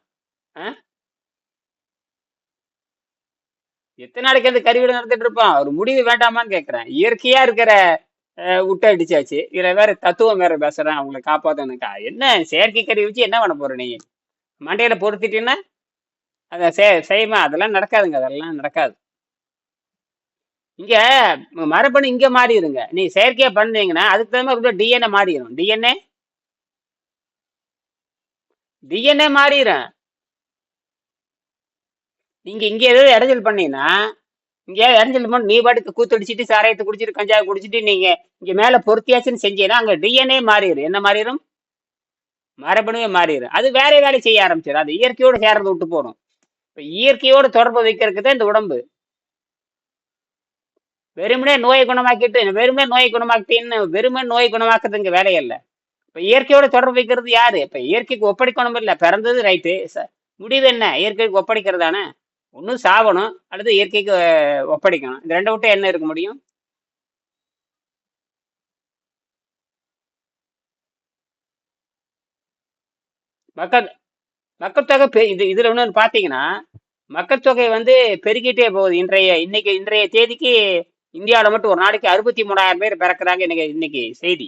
எத்தனை நாளைக்கு அந்த கறி கூட நடந்துட்டு இருப்பான்? ஒரு முடிவு வேண்டாமான்னு கேட்கிறேன். இயற்கையா இருக்கிற விட்டு அடிச்சாச்சு. இதுல வேற தத்துவம் வேற பேசுறேன் அவங்களை காப்பாத்தனுக்கா. என்ன செயற்கை கறி வச்சு என்ன பண்ண போற நீ? மண்டையில பொருத்திட்டீங்கன்னா அதை செய்யுமா? அதெல்லாம் நடக்காதுங்க, அதெல்லாம் நடக்காது. இங்க மரபணு இங்க மாறிடுங்க. நீ செயற்கையா பண்ணீங்கன்னா அதுக்கு தகுந்த மாதிரி டிஎன்ஏ மாறிடும். டிஎன்ஏ மாறிடும். நீங்க இங்க ஏதாவது இடைஞ்சல் பண்ணீங்கன்னா, இங்க இடைஞ்சல் பண்ணி நீ பாட்டுக்கு கூத்தடிச்சிட்டு சாராயத்தை குடிச்சிட்டு கஞ்சாவை குடிச்சிட்டு நீங்க இங்க மேல பொருத்தியாச்சுன்னு செஞ்சீங்கன்னா அங்க டிஎன்ஏ மாறிடும். என்ன மாறிடும்? மரபணுவே மாறிடும். அது வேற வேலை செய்ய ஆரம்பிச்சிடும். அது இயற்கையோடு சேர்றதை விட்டு போடும். இப்ப இயற்கையோடு தொடர்பு வைக்கிறதுக்கு தான் இந்த உடம்பு. வெறுமனே நோயை குணமாக்கிட்டு வெறுமனே நோயை குணமாக்குறதுங்க வேலையல்ல. இப்ப இயற்கையோட தொடர்பு வைக்கிறது யாரு? இப்ப இயற்கைக்கு ஒப்படைக்கணும் இல்ல. பிறந்தது ரைட்டு, முடிவு என்ன? இயற்கைக்கு ஒப்படைக்கிறதானே. ஒன்னும் சாவணும் அல்லது இயற்கைக்கு ஒப்படைக்கணும். இந்த ரெண்டை விட்டு என்ன இருக்க முடியும்? மக்கள் மக்கள் தொகை இதுல ஒண்ணு பாத்தீங்கன்னா, மக்கள் தொகை வந்து பெருகிட்டே போகுது. இன்றைய தேதிக்கு இந்தியாவில மட்டும் ஒரு நாளைக்கு 63,000 பேர் பிறக்கிறாங்க. இன்னைக்கு செய்தி.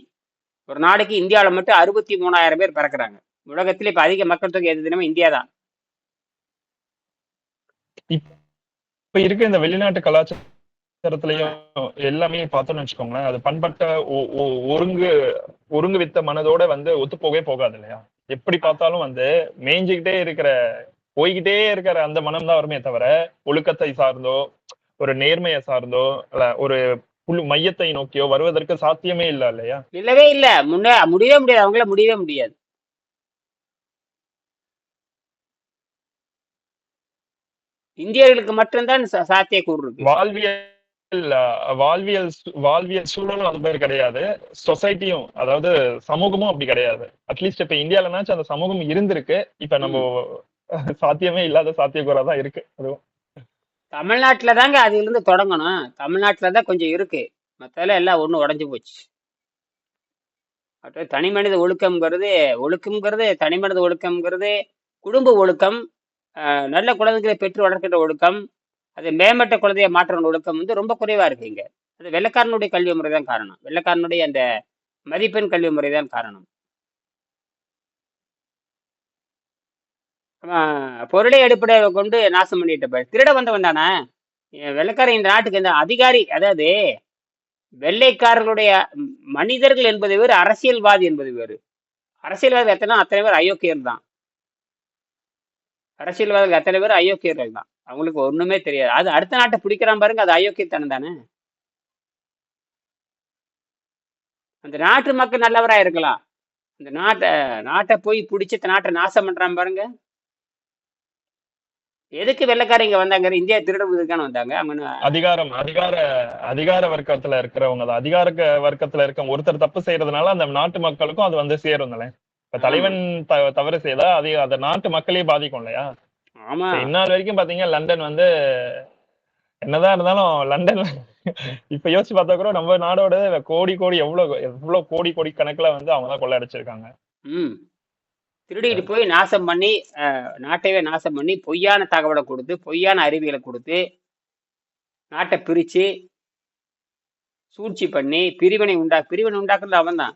ஒரு நாளைக்கு இந்தியாவில மட்டும் 63,000 பேர் பிறக்கிறாங்க. உலகத்திலே இப்ப அதிக மக்கள் தொகை எது தினமும் இந்தியா தான். இப்ப இருக்க இந்த வெளிநாட்டு கலாச்சாரத்திலையும் எல்லாமே பார்த்தோம்னு வச்சுக்கோங்களேன், அது பண்பட்ட ஒருங்கு வித்த மனதோட வந்து ஒத்து போகவே போகாது இல்லையா? எப்படி பார்த்தாலும் வந்து போய்கிட்டே இருக்கிற அந்த மனம் தான் வருமே தவிர, ஒழுக்கத்தை சார்ந்தோ ஒரு நேர்மையை சார்ந்தோ இல்ல ஒரு மையத்தை நோக்கியோ வருவதற்கு சாத்தியமே இல்ல இல்லையா? இல்லவே இல்ல. முடியவே முடியாது. அவங்கள முடியவே முடியாது. இந்தியர்களுக்கு மட்டும்தான் சாத்தியக்கூறு இருக்கு. வாழ்வியல் சூழலும் அது மாதிரி கிடையாது. சொசைட்டியும், அதாவது சமூகமும் அப்படி கிடையாது. அட்லீஸ்ட் இப்ப இந்தியாலனாச்சும் அந்த சமூகம் இருந்திருக்கு. இப்ப நம்ம சாத்தியமே இல்லாத சாத்தியக்கூறாதான் இருக்கு. அதுவும் தமிழ்நாட்டுல தாங்க அதுல இருந்து தொடங்கணும். தமிழ்நாட்டுலதான் கொஞ்சம் இருக்கு. மத்தால எல்லாம் ஒண்ணு உடஞ்சு போச்சு. தனி மனித ஒழுக்கம்ங்கிறது தனி மனித ஒழுக்கம்ங்கிறது குடும்ப ஒழுக்கம், நல்ல குழந்தைகளை பெற்று வளர்க்கின்ற ஒழுக்கம், அது மேம்பட்ட குழந்தைய மாற்ற ஒழுக்கம் வந்து ரொம்ப குறைவா இருக்கு இங்க. அது வெள்ளக்காரனுடைய கல்வி முறை தான் காரணம். வெள்ளக்காரனுடைய அந்த மதிப்பெண் கல்வி முறை தான் காரணம். பொருளை அடிப்படையை கொண்டு நாசம் பண்ணிட்டு திருட வந்தவன் தானே வெள்ளைக்காரன். இந்த நாட்டுக்கு இந்த அதிகாரி, அதாவது வெள்ளைக்காரர்களுடைய மனிதர்கள் என்பது வேறு, அரசியல்வாதி என்பது வேறு. அரசியல்வாதி அத்தனை பேர் அயோக்கியர் தான். அரசியல்வாதிகள் அத்தனை பேர் அயோக்கியர்கள் தான். அவங்களுக்கு ஒண்ணுமே தெரியாது. அது அடுத்த நாட்டை பிடிக்கிறான் பாருங்க, அது அயோக்கியத்தனம் தானே. அந்த நாட்டு மக்கள் நல்லவரா இருக்கலாம். அந்த நாட்டை போய் பிடிச்ச நாட்டை நாசம் பண்றான் பாருங்க. எதுக்கு வெள்ளைக்காரங்க வந்தாங்க? இந்தியா திருடுவதற்கான வந்தாங்க. அதிகார வர்க்கத்துல இருக்கிறவங்க, அதிகார வர்க்கத்துல இருக்க ஒருத்தர் தப்பு செய்யறதுனால அந்த நாட்டு மக்களுக்கும் அது வந்து சேரும். இப்ப தலைவன் தவறு செய்தா அது நாட்டு மக்களே பாதிக்கும் இல்லையா? ஆமா. இந்நாள் வரைக்கும் பாத்தீங்கன்னா லண்டன் வந்து என்னதான் இருந்தாலும் லண்டன்ல இப்ப யோசிச்சு பார்த்தா கூட நம்ம நாடோட கோடி எவ்வளவு கோடி கணக்குல வந்து அவங்கதான் கொள்ள அடிச்சிருக்காங்க. திருடிட்டு போய் நாசம் பண்ணி, நாட்டையே நாசம் பண்ணி, பொய்யான தகவலை கொடுத்து, பொய்யான அறிவியலை கொடுத்து, நாட்டை பிரிச்சு சூழ்ச்சி பண்ணி பிரிவினை உண்டாக்குறது அவன் தான்.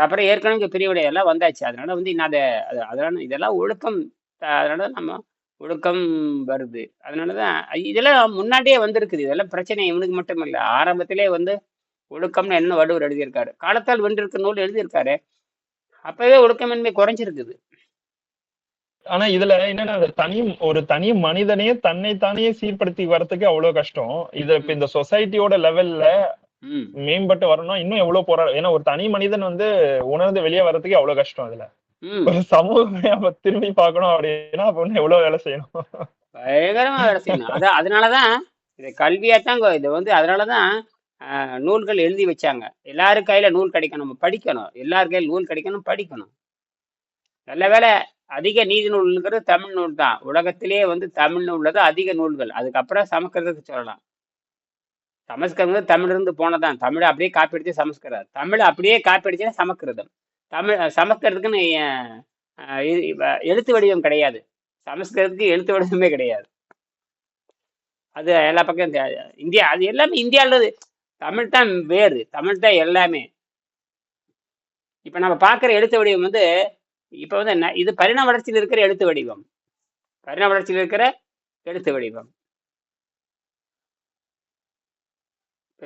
அப்புறம் ஏற்கனவே பிரிவினை எல்லாம் வந்தாச்சு. அதனால வந்து அதனால இதெல்லாம் ஒழுக்கம். அதனால நம்ம ஒழுக்கம் வருது. அதனாலதான் இதெல்லாம் முன்னாடியே வந்திருக்குது. இதெல்லாம் பிரச்சனை இவனுக்கு மட்டும் இல்லை. ஆரம்பத்திலே வந்து ஒழுக்கம்னு என்ன வள்ளுவர் எழுதியிருக்காரு. காலத்தால் வென்றிருக்க நூல் எழுதியிருக்காரு. அப்பவே ஒழுக்கமின்மை குறைஞ்சிருக்குது. ஆனா இதுல என்னன்னா, ஒரு தனி மனிதனே தன்னைத்தானே சீர்படுத்தி வர்றதுக்கு அவ்வளவு கஷ்டம். இப்ப இந்த சொசைட்டியோட லெவல்ல மேம்பட்டு வரணும் இன்னும் எவ்வளவு போராடும். ஏன்னா ஒரு தனி மனிதன் வந்து உணர்ந்து வெளியே வர்றதுக்கு அவ்வளவு கஷ்டம். இதுல ஒரு சமூகமே அப்ப திரும்பி பார்க்கணும் அப்படின்னா அப்ப எவ்வளவு வேலை செய்யணும், பயங்கரமா வேலை செய்யணும். அதனாலதான் இது கல்வியாத்தான் இது வந்து. அதனாலதான் நூல்கள் எழுதி வச்சாங்க. எல்லாரும் கையில நூல் கிடைக்கணும், படிக்கணும். எல்லாரு கையில நூல் கிடைக்கணும், படிக்கணும். நல்ல வேலை அதிக நீதி நூல்ங்கிறது தமிழ் நூல் தான். உலகத்திலே வந்து தமிழ் நூல் தான் அதிக நூல்கள். அதுக்கப்புறம் சமஸ்கிருதத்துக்கு சொல்லலாம். சமஸ்கிருதம் தமிழிலிருந்து போனதான். தமிழை அப்படியே காப்பி அடிச்சு சமஸ்கிருதம், தமிழ் அப்படியே காப்பி அடிச்சா சமஸ்கிருதம். சமஸ்கிருதத்துக்குன்னு எழுத்து வடிவம் கிடையாது. சமஸ்கிருதத்துக்கு எழுத்து வடிவமே கிடையாது. அது எல்லா பக்கம் இந்தியா, அது எல்லாமே இந்தியாவில் தமிழ் தான் வேறு, தமிழ் தான் எல்லாமே. இப்ப நம்ம பார்க்குற எழுத்து வடிவம் வந்து இப்ப வந்து இது பரிணாம வளர்ச்சியில் இருக்கிற எழுத்து வடிவம். பரிணாம வளர்ச்சியில் இருக்கிற எழுத்து வடிவம்.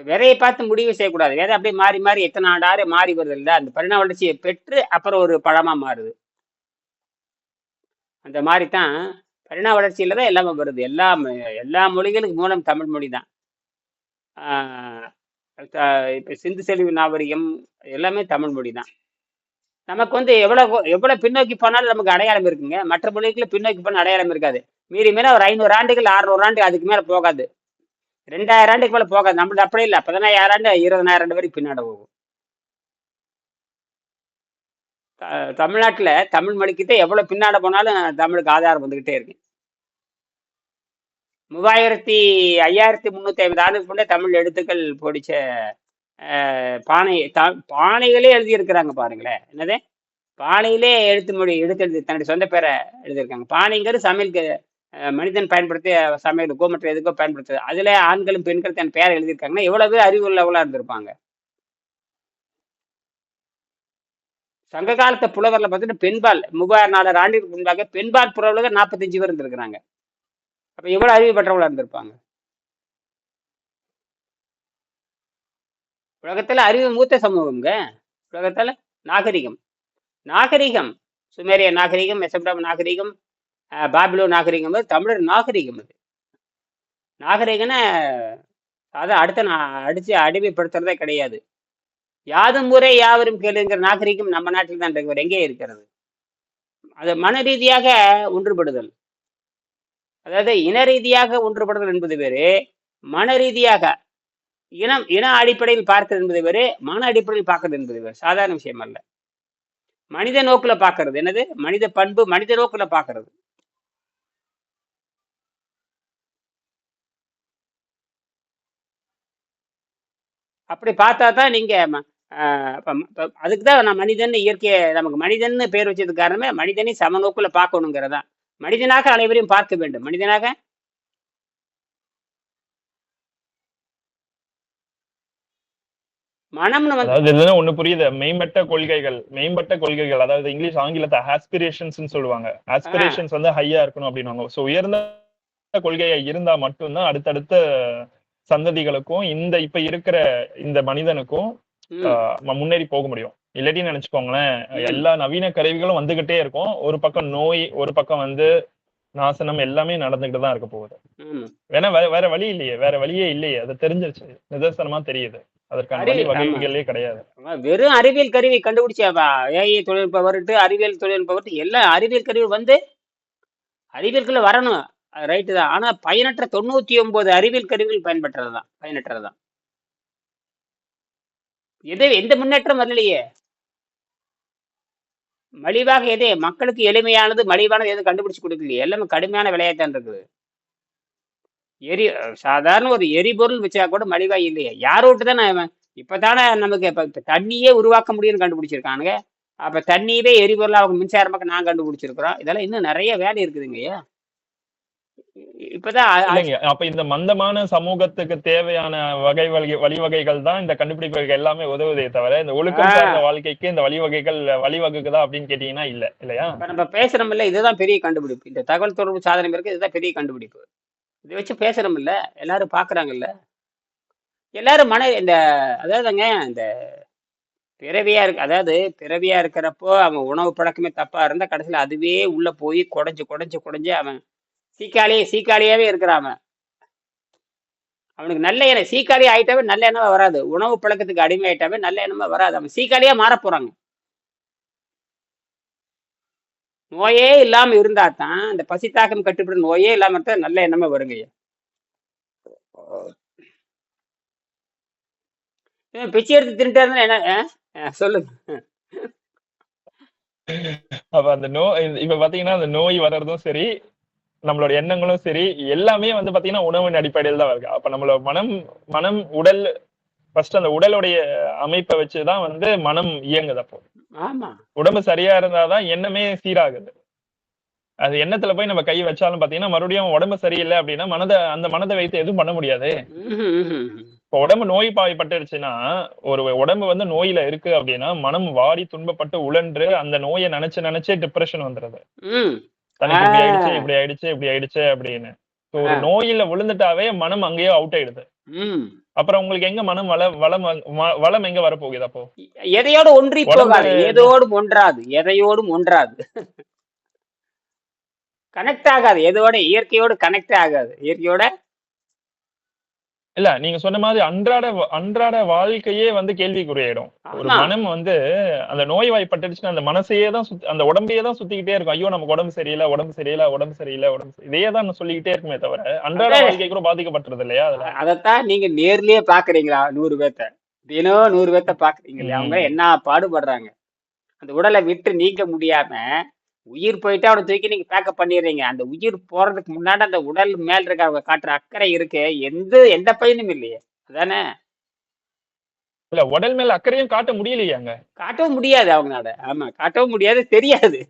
விதையை பார்த்து முடிவு செய்யக்கூடாது. விதை அப்படியே மாறி மாறி எத்தனை ஆண்டாறு மாறி வருது இல்லை, அந்த பரிணாம வளர்ச்சியை பெற்று அப்புறம் ஒரு பழமா மாறுது. அந்த மாதிரி தான் பரிணாம வளர்ச்சியில தான் எல்லாமே வருது. எல்லா மொழிகளுக்கு மூலம் தமிழ் மொழி தான். இப்போ சிந்து செல்வி நாகரிகம் எல்லாமே தமிழ் மொழி தான். நமக்கு வந்து எவ்வளவு பின்னோக்கி போனாலும் நமக்கு அடையாளம் இருக்குங்க. மற்ற மொழிகளுக்கு பின்னோக்கி போன அடையாளம் இருக்காது. மீறி மேல ஒரு 500 ஆண்டுகள் 600 ஆண்டு அதுக்கு மேல போகாது. 2000 ஆண்டுக்கு மேல போகாது. நம்மளது அப்படி இல்லை. 15000 ஆண்டு 20000 ஆண்டு வரைக்கும் பின்னாடி போகும். தமிழ்நாட்டுல தமிழ் மொழிக்கிட்ட எவ்வளவு பின்னாடி போனாலும் தமிழுக்கு ஆதாரம் வந்துகிட்டே இருக்கு. 5350 ஆண்டுக்கு முன்னே தமிழ் எழுத்துக்கள் பொடிச்ச பானைகளே எழுதியிருக்கிறாங்க பாருங்களேன். என்னது, பானையிலே எழுதி தன்னுடைய சொந்த பேரை எழுதியிருக்காங்க. பானைங்கிறது சமையலுக்கு மனிதன் பயன்படுத்தி சமையலுக்கோ மற்ற எதுக்கோ பயன்படுத்துது. அதுல ஆண்களும் பெண்களும் தன் பேரை எழுதியிருக்காங்கன்னா எவ்வளவு அறிவு உள்ளவங்களா இருந்திருப்பாங்க. சங்க காலத்து புலவர்ல பார்த்தீங்கன்னா பெண்பால் 3400 ஆண்டுக்கு முன்பாக பெண்பால் புலவர்கள் 45 பேர் இருந்திருக்கிறாங்க. அப்ப எவ்வளவு அறிவு பெற்றவங்களா இருந்திருப்பாங்க. உலகத்துல அறிவு மூத்த சமூகம்ங்க. உலகத்துல நாகரிகம் சுமேரிய நாகரிகம், மெசபடாம் நாகரிகம், பாபிலோ நாகரிகம், தமிழர் நாகரிகம். அது நாகரிகம்னா அதை அடிச்சு அடிமைப்படுத்துறதே கிடையாது. யாதும் ஊரே யாவரும் கேளுங்கிற நாகரிகம் நம்ம நாட்டில் தான் இருக்கிற எங்கே இருக்கிறது. அது மன ரீதியாக ஒன்றுபடுதல், அதாவது இன ரீதியாக ஒன்றுபடுதல் என்பது வேறு, மன ரீதியாக இன அடிப்படையில் பார்க்கிறது என்பது வேறு, மன அடிப்படையில் பார்க்கறது என்பது வேறு. சாதாரண விஷயம் அல்ல. மனித நோக்குல பார்க்கறது. என்னது, மனித பண்பு மனித நோக்குல பார்க்கறது. அப்படி பார்த்தா தான் நீங்க அதுக்குதான் நான் மனிதன் இயற்கையை நமக்கு மனிதன் பேர் வச்சது காரணமே மனிதனை சமநோக்குல பார்க்கணுங்கிறதா. மனிதனாக அனைவரையும் பார்க்க வேண்டும். மனிதனாக மனம்னு வந்து ஒண்ணு புரியுது. மேம்பட்ட கொள்கைகள் அதாவது இங்கிலீஷ் ஆங்கிலத்தை ஆஸ்பிரேஷன்ஸ் சொல்லுவாங்க. ஆஸ்பிரேஷன்ஸ் வந்து ஹையா இருக்கணும் அப்படின்னு. சோ உயர்ந்த கொள்கையா இருந்தா மட்டும்தான் அடுத்தடுத்த சந்ததிகளுக்கும் இப்ப இருக்கிற இந்த மனிதனுக்கும் முன்னேறி போக முடியும். இல்லாட்டின்னு நினைச்சுக்கோங்களேன், எல்லா நவீன கருவிகளும் வந்துகிட்டே இருக்கும். ஒரு பக்கம் நோய், ஒரு பக்கம் வந்து நாசனம், எல்லாமே நடந்துகிட்டு தான் இருக்க போகுது. வேணா வேற வழி இல்லையே, வேற வழியே இல்லையே. அது தெரிஞ்சிருச்சு, நிதர்சனமா தெரியுது. அதற்கான வகைகளே கிடையாது. வெறும் அறிவியல் கருவி கண்டுபிடிச்சா ஏஐ தொழில்நுட்பம் வரட்டு, அறிவியல் தொழில்நுட்பம் வரட்டு, எல்லாம் அறிவியல் கருவி வந்து அறிவியலுக்குள்ள வரணும், ரைட்டு தான். ஆனா பயனற்ற 99 அறிவியல் கருவிகள் பயனற்றதுதான். எந்த முன்னேற்றம் வரலையே. மலிவாக மக்களுக்கு எளிமையானது மலிவானது எதுவும் கண்டுபிடிச்சு கொடுக்கலையே. எல்லாமே கடுமையான விலையாத்தான் இருக்குது. சாதாரண ஒரு எரிபொருள் வச்சா கூட மலிவா இல்லையே. யாரோ விட்டு தானே இப்பதானே நமக்கு இப்ப தண்ணியே உருவாக்க முடியும்னு கண்டுபிடிச்சிருக்கானுங்க. அப்ப தண்ணியவே எரிபொருளா அவங்க மின்சாரமாக நான் கண்டுபிடிச்சிருக்கிறோம். இதெல்லாம் இன்னும் நிறைய வேலை இருக்குதுங்கய்யா. இப்பதான் அப்ப இந்த மந்தமான சமூகத்துக்கு தேவையான வழிவகைகள் தான் இந்த கண்டுபிடிப்புகள் எல்லாமே உதவுதே தவிர இந்த ஒழுக்கம் சார்ந்த வாழ்க்கைக்கு இந்த வழிவகுக்குதா அப்படின்னு கேட்டீங்கன்னா இல்லையா? நம்ம பேசுறோம் இல்ல, இதுதான் பெரிய கண்டுபிடிப்பு. இந்த தகவல் தொடர்பு சாதனம் இருக்கு, இதுதான் பெரிய கண்டுபிடிப்பு. இதை வச்சு பேசுறோம் இல்ல, எல்லாரும் பாக்குறாங்கல்ல. எல்லாரும் அதாவதுங்க இந்த பிறவியா இருக்கிறப்போ அவன் உணவு பழக்கமே தப்பா இருந்தா கடைசியில் அதுவே உள்ள போய் குடைஞ்சு அவன் சீக்காளியாவே இருக்கிறான். அவனுக்கு நல்ல எண்ணம் சீக்காளி ஆயிட்டாவே நல்ல எண்ணமா வராது. உணவு பழக்கத்துக்கு அடிமை ஆயிட்டாவே நல்ல எண்ணமா வராது. அவன் சீக்காளியா மாற போறாங்க. நோயே இல்லாம இருந்தா தான் அந்த பசி தாக்கம் கட்டுப்படும். நோயே இல்லாம இருந்தா நல்ல எண்ணமே வருங்க. பிச்சை எடுத்து தின்ட்டாருன்னா என்ன சொல்லுங்க. அப்ப அந்த இப்ப பாத்தீங்கன்னா அந்த நோய் வர்றதும் சரி, நம்மளோட எண்ணங்களும் சரி, எல்லாமே வந்து பாத்தீங்கன்னா உணவின் அடிப்படையில் தான் வருது. அப்ப நம்மளோட மனம் உடல் ஃபர்ஸ்ட் அந்த உடலுடைய அமைப்பை வச்சுதான் வந்து மனம் இயங்குது. அப்போ உடம்பு சரியா இருந்தாதான் எண்ணமே சீராகுது. அது எண்ணத்துல போய் நம்ம கை வச்சாலும் பாத்தீங்கன்னா மறுபடியும் உடம்பு சரியில்லை அப்படின்னா அந்த மனதை வைத்து எதுவும் பண்ண முடியாது. இப்போ உடம்பு நோய் பாய்பட்டுருச்சுன்னா, ஒரு உடம்பு வந்து நோயில இருக்கு அப்படின்னா, மனம் வாடி துன்பப்பட்டு உழன்று அந்த நோய நெனச்சு நெனச்சே டிப்ரஷன் வந்துருது. ம். தனக்கு இப்படி ஆயிடுச்சு, ஆ. இப்படி ஆயிடுச்சு, இப்படி ஆயிடுச்சு அப்படின்னு. ஸோ ஆ. ஒரு நோயில விழுந்துட்டாவே மனம் அங்கேயே அவுட் ஆயிடுது. ம். அப்புறம் உங்களுக்கு எங்க மனம் வளம் எங்க வரப்போகுது அப்போ? எதையோடு ஒன்றி உடம்பு போகாது. ஏதோடும் ஒன்றாது. எதையோடும் ஒன்றாது. கனெக்ட் ஆகாது. எதோட இயற்கையோடு கனெக்ட் ஆகாது. இயற்கையோட இல்ல நீங்க சொன்ன மாதிரி அன்றாட வாழ்க்கையே வந்து கேள்விக்குறியாயிடும். ஒரு ஆமா. மனம் வந்து அந்த நோய்வாய்ப்பட்டுடுச்சுன்னா, அந்த மனசையே தான் அந்த உடம்பையே தான் சுத்திக்கிட்டே இருக்கும். ஐயோ! நமக்கு உடம்பு சரியில்ல, உடம்பு சரியில்ல, உடம்பு சரியில்ல, இதே தான் சொல்லிக்கிட்டே இருக்குமே தவிர, அன்றாட அதான் வாழ்க்கை கூட பாதிக்கப்பட்டுருது இல்லையா அதுல? அதத்தான் நீங்க நேர்லயே பாக்குறீங்களா 100 பேத்த? தினம் 100 பேத்த பாக்குறீங்களே, அவங்க ம். என்ன பாடுபடுறாங்க. அந்த உடலை விட்டு நீக்க முடியாம உயிர் போயிட்டு அவனை தூக்கி நீங்க பேக்கப் பண்ணிடுறீங்க. அந்த உயிர் போறதுக்கு முன்னாடி அந்த உடல் மேல இருக்க அவங்க காட்டுற அக்கறை இருக்கு, எந்த பையனும் இல்லையே. அதானே? இல்ல உடல் மேல அக்கறையும் காட்ட முடியலையேங்க. காட்டவும் முடியாது அவங்களால. ஆமா, காட்டவும் முடியாது, தெரியாது.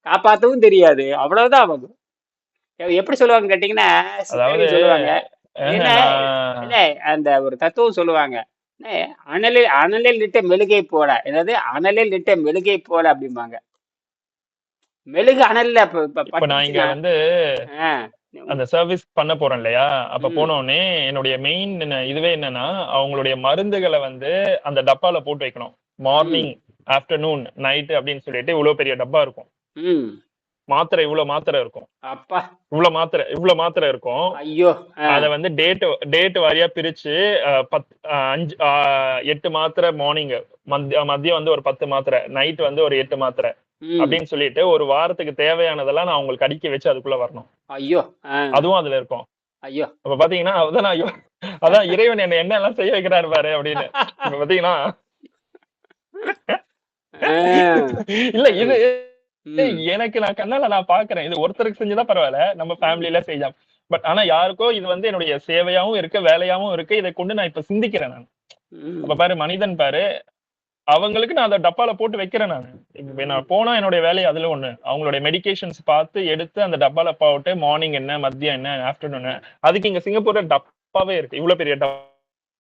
காப்பாத்தவும் தெரியாது. அவ்வளவுதான் அவங்க. எப்படி சொல்லுவாங்க கேட்டீங்கன்னா, அதாவது சித்தர்கள் சொல்லுவாங்க. என்ன நான் இல்ல, அந்த ஒரு தத்துவம் சொல்லுவாங்க. அனலில் அனலில் இட்ட மெழுகை போல, என்னது அனலில் இட்ட மெழுகை போல அப்படிம்பாங்க. மெழுகு அனல்ல இப்ப நான் இங்க பட்டுச்சுன்னா. வந்து ஆ, அந்த சர்வீஸ் பண்ண போறேன் இல்லையா? அப்ப ம், போனோனே என்னுடைய மெயின் இதுவே என்னன்னா, அவங்களுடைய மருந்துகள வந்து அந்த டப்பால போட்டு வைக்கணும். ம், மார்னிங், ஆஃப்டர்நூன், நைட் அப்படின்னு சொல்லிட்டு இவ்ளோ பெரிய டப்பா இருக்கும். ம். இவ்ளோ மாத்திரை இருக்கும். அப்பா. இவ்ளோ மாத்திரை இருக்கும். ஐயோ. ஆ, அத வந்து டேட் வாரியா பிரிச்சு 5 8 மாத்திரை மார்னிங், மதியம் வந்து ஒரு 10 மாத்திரை, நைட் வந்து ஒரு 8 மாத்திரை ம். அப்படின்னு சொல்லிட்டு ஒரு வாரத்துக்கு தேவையானதெல்லாம் நான் அவங்களுக்கு அடுக்கி வச்சு அதுக்குள்ள வரணும். ஐயோ. ஆ, அதுவும் அதுல இருக்கும். ஐயோ. அப்ப பாத்தீங்கன்னா, அதான் அதான் இறைவன் என்ன என்னெல்லாம் செய்ய வைக்கிறாரு பாரு அப்படின்னு. இப்ப பாத்தீங்கன்னா, ஆ, இல்ல இது ம், எனக்கு நான் கண்ணால நான் பாக்குறேன். இது ஒருத்தருக்கு செஞ்சா பரவால்ல. நம்ம ம், ஃபேமிலில செய்யலாம். பட் ஆனா யாருக்கோ இது வந்து என்னுடைய சேவையாவும் இருக்கு, வேலையாவும் இருக்கு. இத கொண்டு நான் இப்ப சிந்திக்கிறேன் நான். அப்ப ம், பாரு மனிதன் பாரு, அவங்களுக்கு நான் அத டப்பால போட்டு வைக்கிறேன் நானு. இப்ப ம். நான் போனா என்னுடைய வேலை அதுல ஒண்ணு. அவங்களுடைய மெடிகேஷன்ஸ் பார்த்து எடுத்து அந்த டப்பால போட்டு மார்னிங் என்ன, மதியம் என்ன, ஆஃப்டர்நூன் என்ன. அதுக்கு இங்க சிங்கப்பூர்ல டப்பாவே இருக்கு. இவ்ளோ பெரிய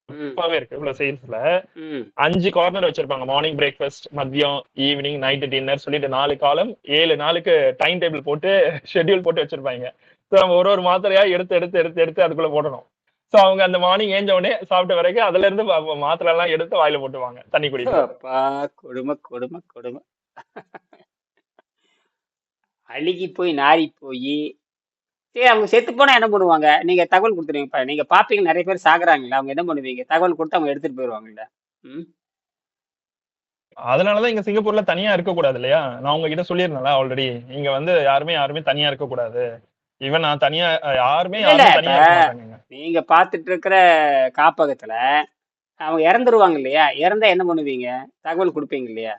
ம், டப்பாவே இருக்கு. இவ்ளோ சைஸ்ல. ம். 5 கார்னர் வச்சிருப்பாங்க. மார்னிங் பிரேக்ஃபாஸ்ட், மதியம், ஈவினிங், நைட் டின்னர் சொல்லிட்டு 4 காலம், 7 நாளுக்கு டைம் டேபிள் போட்டு ஷெட்யூல் போட்டு வச்சிருப்பாங்க. சோ நம்ம ஒரு மாத்திரையா எடுத்து அதுக்குள்ள போடணும். சோ அவங்க அந்த மார்னிங் ஏஞ்ச உடனே சாப்பிட்ட வரைக்கும் அதுல இருந்து மாத்திரை எல்லாம் எடுத்து வாயில போட்டுருவாங்க. தண்ணி குடின்னு. அப்பா, கொடுமை, கொடுமை, கொடுமை. அழுகி போய் நாறி போய். சரி, அவங்க செத்து போனா என்ன பண்ணுவாங்க? நீங்க தகவல் கொடுத்துருவீங்க. நீங்க பாப்பீங்க, நிறைய பேர் சாகுறாங்கல்ல, அவங்க என்ன பண்ணுவீங்க? தகவல் கொடுத்து அவங்க எடுத்துட்டு போயிருவாங்கல்ல. ம். அதனாலதான் இங்க சிங்கப்பூர்ல தனியா இருக்கக்கூடாது இல்லையா? நான் உங்ககிட்ட சொல்லியிருந்தேன்ல ஆல்ரெடி. இங்க வந்து யாருமே தனியா இருக்கக்கூடாது. ஈவன் நான் தனியா யாருமே இல்ல, இல்ல. யாருமே இப்ப தனியா இருக்க மாட்டாங்க இங்க. நீங்க பாத்துட்டு இருக்கிற காப்பகத்துல அவங்க இறந்துருவாங்க இல்லையா? இறந்தா என்ன பண்ணுவீங்க? தகவல் கொடுப்பீங்க இல்லையா?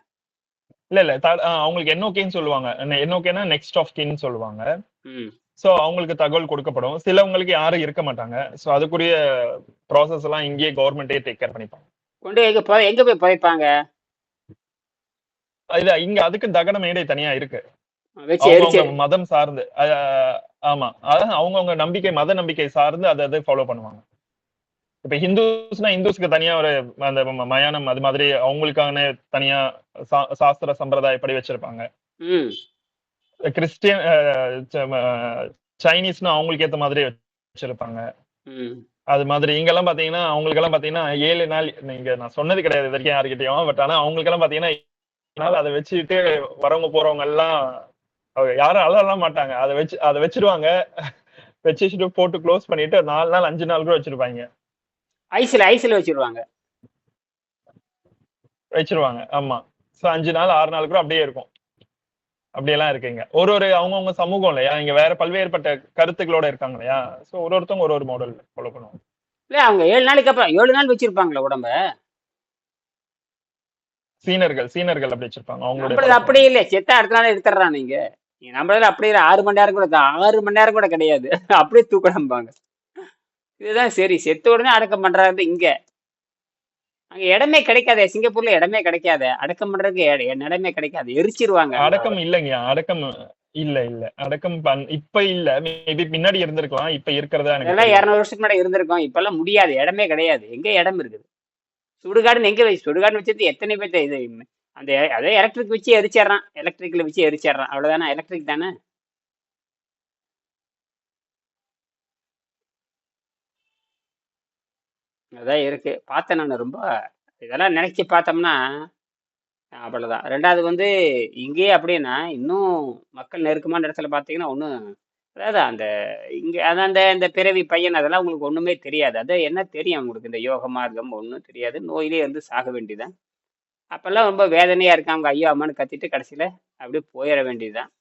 இல்ல அவங்களுக்கு என்ஓகேன்னு சொல்லுவாங்க. என்ஓகேன்னா நெக்ஸ்ட் ஆஃப் கின்னு சொல்லுவாங்க. ம். சோ அவங்களுக்கு தகவல் கொடுக்கப்படும். சிலவங்களுக்கு யாரும் இருக்க மாட்டாங்க. சோ அதுக்குரிய ப்ராசஸ் எல்லாம் இங்கேயே கவர்மெண்டே டேக் கேர் பண்ணிப்பாங்க. கொண்டு போய் எங்க போய் புதைப்பாங்க? இது இங்க அதுக்கு தகன மேடை தனியா இருக்கு. வச்சு எரிச்சு. அவங்கவங்க மதம் சார்ந்து ஆமா. அதாவது அவங்கவங்க நம்பிக்கை, மத நம்பிக்கை சார்ந்து அதை ஃபாலோ பண்ணுவாங்க. இப்ப ஹிந்துஸ்னா ஹிந்துஸ்க்கு தனியா ஒரு அந்த மயானம் அது மாதிரி அவங்களுக்கான தனியா சாஸ்திர சம்பிரதாயப்படி வச்சிருப்பாங்க. ம், கிறிஸ்டியன் சைனீஸ்னா அவங்களுக்கு ஏத்த மாதிரி வச்சிருப்பாங்க. ம். அது மாதிரி இங்கெல்லாம் பாத்தீங்கன்னா அவங்களுக்கெல்லாம் பாத்தீங்கன்னா 7 நாள் நீங்க நான் சொன்னது கிடையாது இது வரைக்கும் யாருக்கிட்டயும். பட் ஆனா அவங்களுக்கெல்லாம் பாத்தீங்கன்னா 7 நாள் அதை வச்சுட்டு வரவங்க போறவங்க எல்லாம் யாரும் அழலாம் மாட்டாங்க. அதை வச்சிருவாங்க. வச்சுட்டு போட்டு க்ளோஸ் பண்ணிட்டு 4 நாள் 5 நாள் கூட வச்சிருப்பாங்க. ஐஸ்ல வச்சிருவாங்க. வச்சிருவாங்க. ஆமா. சோ 5 நாள் 6 நாள் கூட அப்படியே இருக்கும். அப்படியெல்லாம் இருக்குங்க. ஒரு அவங்கவங்க சமூகம் இல்லையா? இங்க வேற பல்வேறுபட்ட கருத்துக்களோட இருக்காங்க இல்லையா? சோ ஒருத்தவங்க ஒரு மாடல் ஃபாலோ பண்ணுவாங்க. இல்ல, அவங்க 7 நாளைக்கு அப்புறம் 7 நாள் வச்சிருப்பாங்களா உடம்ப? சீனர்கள் அப்படி வச்சிருப்பாங்க. அவங்களுடைய நம்மளது பழக்கம் அப்படி அது. இல்லை, செத்தா அடுத்த நாள் எடுத்துடுறான் நீங்க. நம்மளது அப்படி இல்லை, 6 மணி நேரம் கூட தான், 6 மணி நேரம் கூட கிடையாது. அப்படியே தூக்கணும்பாங்க. இதுதான் சரி, செத்த உடனே அடக்கம் பண்றாரு இங்க. அங்க இடமே கிடைக்காதே, சிங்கப்பூர்ல இடமே கிடைக்காதே, அடக்கம் பண்றதுக்கு இடமே கிடைக்காது, எரிச்சிருவாங்க அங்க அடக்கம் அவரை. இல்லைங்க. அடக்கம் இல்ல இல்ல அடக்கம் இப்ப இல்ல, மேபி பின்னாடி இருந்திருக்கலாம், இப்ப இருக்கிறதா எனக்கு அதெல்லாம் தெரியல. 200 வருஷத்துக்கு முன்னாடி இருந்திருக்கும். இப்பெல்லாம் முடியாது, இடமே கிடையாது. எங்க இடம் இருக்குது? சுடுகாடுன்னு எங்க வச்சு சுடுகாடுன்னு வச்சது எத்தனை பேர்த்த இது? அந்த அதே எலக்ட்ரிக் வச்சு எரிச்சிடறான், எலக்ட்ரிக்ல வச்சு எரிச்சிடறான், அவ்வளவுதானே? எலக்ட்ரிக் தானே. அதான் இருக்கு, பார்த்தேன் நான் ரொம்ப. இதெல்லாம் நினைச்சு பார்த்தோம்னா அவ்வளவுதான். ரெண்டாவது வந்து இங்கேயே அப்படின்னா இன்னும் மக்கள் நெருக்கமான இடத்துல பார்த்தீங்கன்னா ஒன்றும், அதாவது அந்த இங்க அதான் அந்த இந்த பிறவி பையன் அதெல்லாம் உங்களுக்கு ஒண்ணுமே தெரியாது. அது என்ன தெரியும் உங்களுக்கு? இந்த யோக மார்க்கம் ஒன்றும் தெரியாது, நோயிலே இருந்து சாக வேண்டியதுதான். அப்பெல்லாம் ரொம்ப வேதனையா இருக்காங்க, ஐயோ அம்மான்னு கத்திட்டு கடைசியில அப்படியே போயிட வேண்டியதுதான்.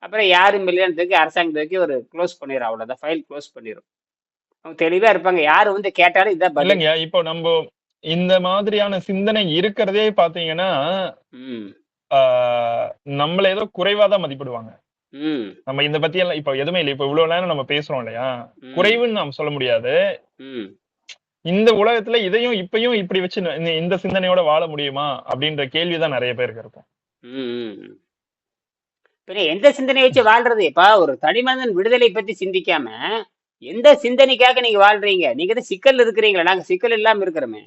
அப்புறம் யாரும் இல்லைன்னு அரசாங்கத்துக்கு ஒரு க்ளோஸ் பண்ணிடும், அவ்வளோதான், ஃபைல் க்ளோஸ் பண்ணிடும். அவங்க தெளிவா இருப்பாங்க, யாரு வந்து கேட்டாலும் இதான் பதில். இல்லைங்க, இப்போ நம்ம இந்த மாதிரியான சிந்தனை இருக்கிறதே பாத்தீங்கன்னா, ம். நம்மள ஏதோ குறைவா தான் மதிப்பிடுவாங்க. ம். நம்ம இந்த பத்தி எல்லாம் இப்ப எதுவுமே இல்லை. இப்ப இவ்வளவு நேரம் நம்ம பேசுறோம் இல்லையா? ம். குறைவுன்னு நாம் சொல்ல முடியாது. ம். இந்த உலகத்துல இதையும் இப்பயும் இப்படி வச்சு இந்த சிந்தனையோட வாழ முடியுமா அப்படின்ற கேள்விதான் நிறைய பேருக்கு இருக்கும். ம். ம். பின்ன எந்த சிந்தனை வச்சு வாழ்றது? இப்ப ஒரு தனிமனிதன் விடுதலை பத்தி சிந்திக்காம எந்த சிந்தனைக்காக நீங்க வாழ்றீங்க? நீங்க தான் சிக்கல் இருக்கிறீங்களா? நாங்க சிக்கல் இல்லாம இருக்கிறோமே.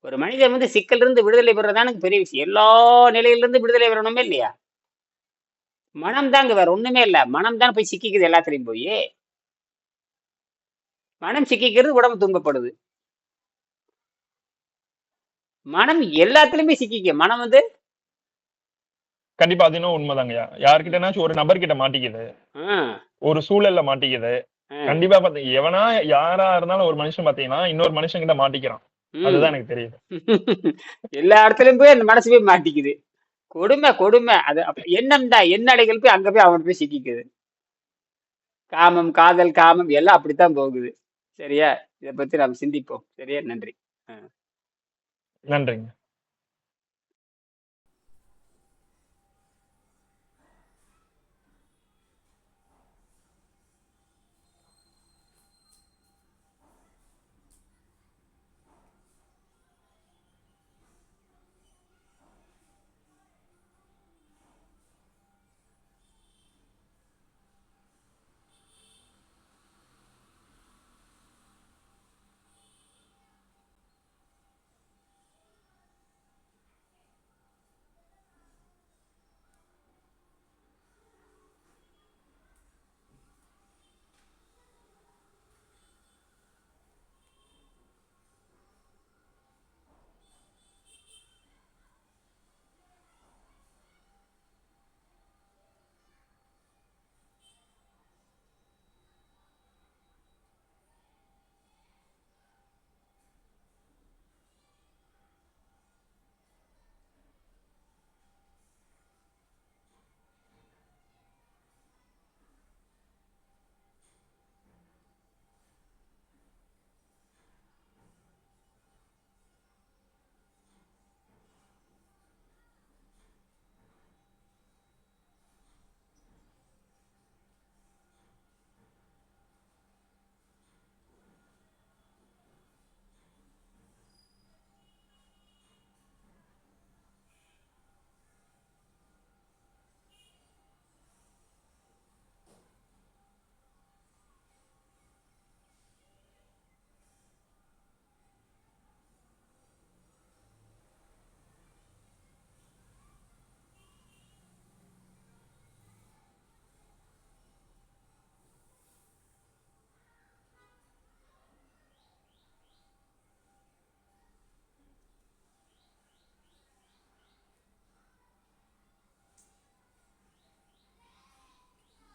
ஒரு மனிதன் வந்து சிக்கல் இருந்து விடுதலை பெறதானு பெரிய விஷயம். எல்லா நிலையிலிருந்து விடுதலை பெறணுமே இல்லையா? மனம் தாங்க, வேற ஒண்ணுமே இல்ல. மனம் தான் போய் சிக்கிக்குது எல்லாத்துலயும் போய். மனம் சிக்கிக்கிறது, உடம்பு துன்பப்படுது. மனம் எல்லாத்துலயுமே சிக்கிக்க, மனம் வந்து கண்டிப்பா அது இன்னும் உண்மைதாங்கய்யா. யார்கிட்டனாச்சும் ஒரு நபர்கிட்ட மாட்டிக்குது, ஆஹ் ஒரு சூழல்ல மாட்டிக்குது. ஆஹ் கண்டிப்பா எவனா யாரா இருந்தாலும் ஒரு மனுஷன் பாத்தீங்கன்னா இன்னொரு மனுஷன் கிட்ட மாட்டிக்கிறான். உம் அதுதான் எனக்கு தெரியுது. எல்லா இடத்துலயும் போய் அந்த மனசு போய் மாட்டிக்குது. கொடுமை கொடுமை. அது எண்ணம் தான், எண்ணடைகள் போய் அங்க போய் அவன் போய் சிக்கிக்குது. காமம், காதல், காமம் எல்லாம் அப்படித்தான் போகுது. சரியா? இதை பத்தி நாம் சிந்திப்போம். சரியா? நன்றி. நன்றிங்க.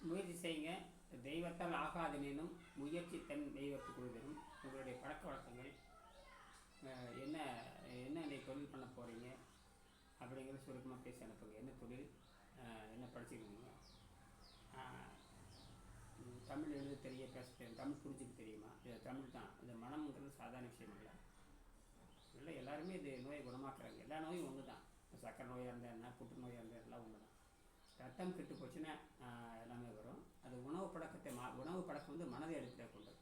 முயற்சி செய்யுங்க. தெய்வத்தால் ஆகாதெனினும் முயற்சி தன் தெய்வத்துக்கு உதவும். உங்களுடைய பழக்க வழக்கங்கள் என்ன, என்ன இன்னைக்கு தொழில் பண்ண போறீங்க அப்படிங்கிறது சுருக்கமாக பேசி அனுப்புங்க. என்ன தொழில், என்ன படிச்சிருக்கீங்க, தமிழ் எழுத தெரிய, பேச தெரியும், தமிழ் புரிஞ்சுக்க தெரியுமா? இது தமிழ் தான். இந்த மனம்ங்கிறது சாதாரண விஷயம் இல்லை. இல்லை, எல்லாருமே இது நோயை குணமாக்குறாங்க. எல்லா நோயும் ஒன்று தான். சக்கரை நோயாக இருந்தால் என்ன, புற்றுநோயாக இருந்தால் எல்லாம் ஒன்று தான். ரத்தம் கெட்டு போச்சுன்னா எல்லாமே வரும். அது உணவு பழக்கத்தை உணவு பழக்கம் வந்து மனதை அடிப்படையாக கொண்டது.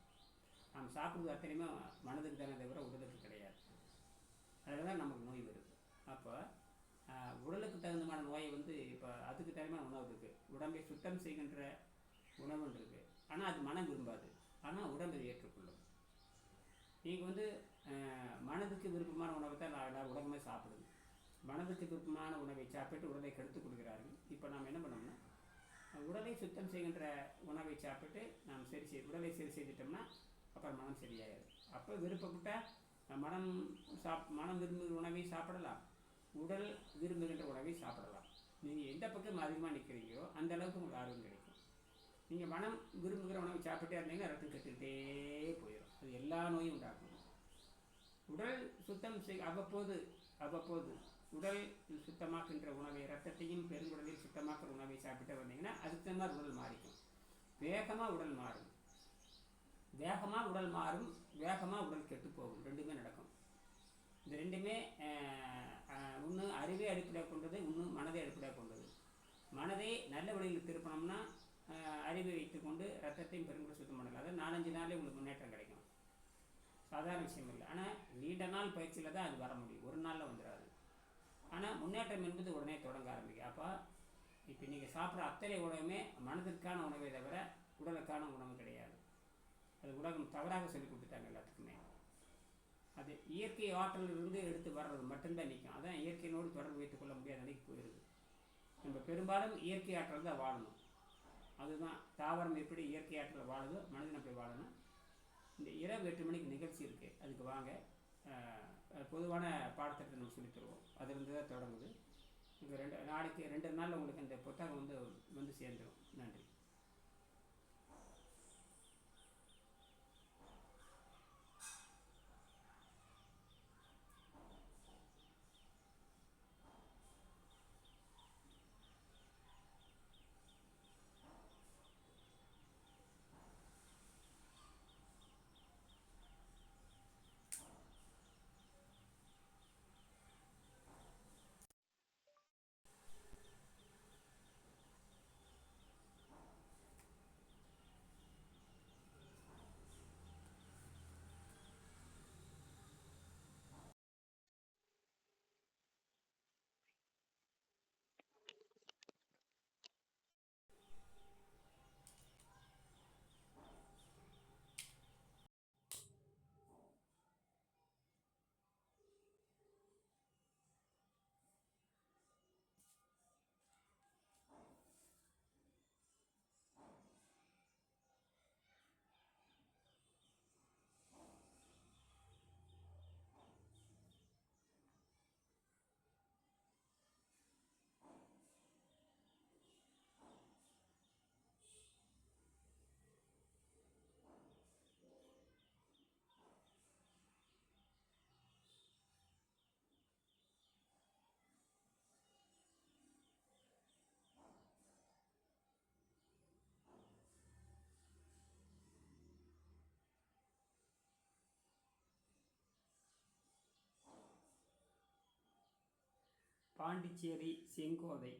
நாம் சாப்பிடுவது அத்தனையுமே மனதுக்கு தானே தவிர உடலுக்கு கிடையாது. அதில் தான் நமக்கு நோய் வருது. அப்போ உடலுக்கு தகுந்தமான நோயை வந்து இப்போ அதுக்கு தகுந்தமான உணவு இருக்குது, உடம்பை சுத்தம் செய்கின்ற உணவுன்னு இருக்குது. ஆனால் அது மனம் விரும்பாது, ஆனால் உடம்பை ஏற்றுக்கொள்ளும். நீங்கள் வந்து மனதுக்கு விருப்பமான உணவை தான் நான் உலகமே சாப்பிடுது. மனதுக்கு விருப்பமான உணவை சாப்பிட்டு உடலை கெடுத்துக் கொள்கிறார்கள். இப்போ நாம் என்ன பண்ணோம்னா, உடலை சுத்தம் செய்கின்ற உணவை சாப்பிட்டு நாம் உடலை சரி செய்துட்டோம்னா அப்புறம் மனம் சரியாயிடும். அப்போ விருப்பப்பட்ட மனம் விரும்புகிற உணவை சாப்பிடலாம், உடல் விரும்புகின்ற உணவை சாப்பிடலாம். நீங்கள் எந்த பக்கம் அதிகமாக நிற்கிறீங்களோ அந்த அளவுக்கு உங்களுக்கு ஆர்வம் கிடைக்கும். நீங்கள் மனம் விரும்புகிற உணவை சாப்பிட்டே இருந்தீங்கன்னா ரத்தம் கெட்டுக்கிட்டே போயிடும், அது எல்லா நோயும் உண்டாக்கும். உடல் சுத்தம் அவ்வப்போது உடல் சுத்தமாக்குகின்ற உணவை, ரத்தத்தையும் பெருங்குடலையும் சுத்தமாக்குற உணவை சாப்பிட்டு வந்தீங்கன்னா அதுக்கு தகுந்த மாதிரி உடல் மாறிக்கும். வேகமாக உடல் மாறும், வேகமாக உடல் கெட்டு போகும். ரெண்டுமே நடக்கும். இந்த ரெண்டுமே ஒன்று அறிவை அடிப்படையாக கொண்டது, ஒன்று மனதை அடிப்படையாக கொண்டது. மனதை நல்ல வழியில் திருப்பணும்னா அறிவை வைத்துக்கொண்டு ரத்தத்தையும் பெருங்குடல் சுத்தம் பண்ணலாம். அதாவது 4-5 நாளே உங்களுக்கு முன்னேற்றம் கிடைக்கும், சாதாரண விஷயம் இல்லை. ஆனால் நீண்ட நாள் பயிற்சியில் தான் அது வர முடியும், ஒரு நாளில் வந்துடாது. ஆனால் முன்னேற்றம் என்பது உடனே தொடங்க ஆரம்பிக்கும். அப்போ இப்போ நீங்கள் சாப்பிட்ற அத்தனை உணவுமே மனதிற்கான உணவை தவிர உடலுக்கான உணவு கிடையாது. அது உலகம் தவறாக சொல்லி கொடுத்துட்டாங்க எல்லாத்துக்குமே. அது இயற்கை ஆற்றலிலிருந்து எடுத்து வர்றது மட்டும்தான் நிற்கும். அதான் இயற்கையினோடு தொடர்பு வைத்துக் கொள்ள முடியாத நிலைக்கு போயிடுது. நம்ம பெரும்பாலும் இயற்கை ஆற்றல் தான் வாழணும். அதுதான் தாவரம் எப்படி இயற்கை ஆற்றலில் வாழுதோ மனிதன் அப்படி வாழணும். இந்த இரவு 8 மணிக்கு நிகழ்ச்சி இருக்குது, அதுக்கு வாங்க. பொதுவான பாடத்திட்டத்தை நம்ம சொல்லித் தருவோம், அதிலிருந்து தான் தொடங்குது. இப்போ 2 நாளில் உங்களுக்கு இந்த புத்தகம் வந்து சேர்ந்துடும். நன்றி. பாண்டிச்சேரி செங்கோதை.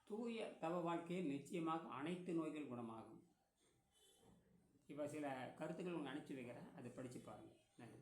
தூய தவ வாழ்க்கையில் நிச்சயமாக அனைத்து நோய்கள் குணமாகும். இப்போ சில கருத்துக்கள் உங்களுக்கு அனுப்பிச்சி வைக்கிறேன், அதை படித்து பாருங்கள். நன்றி.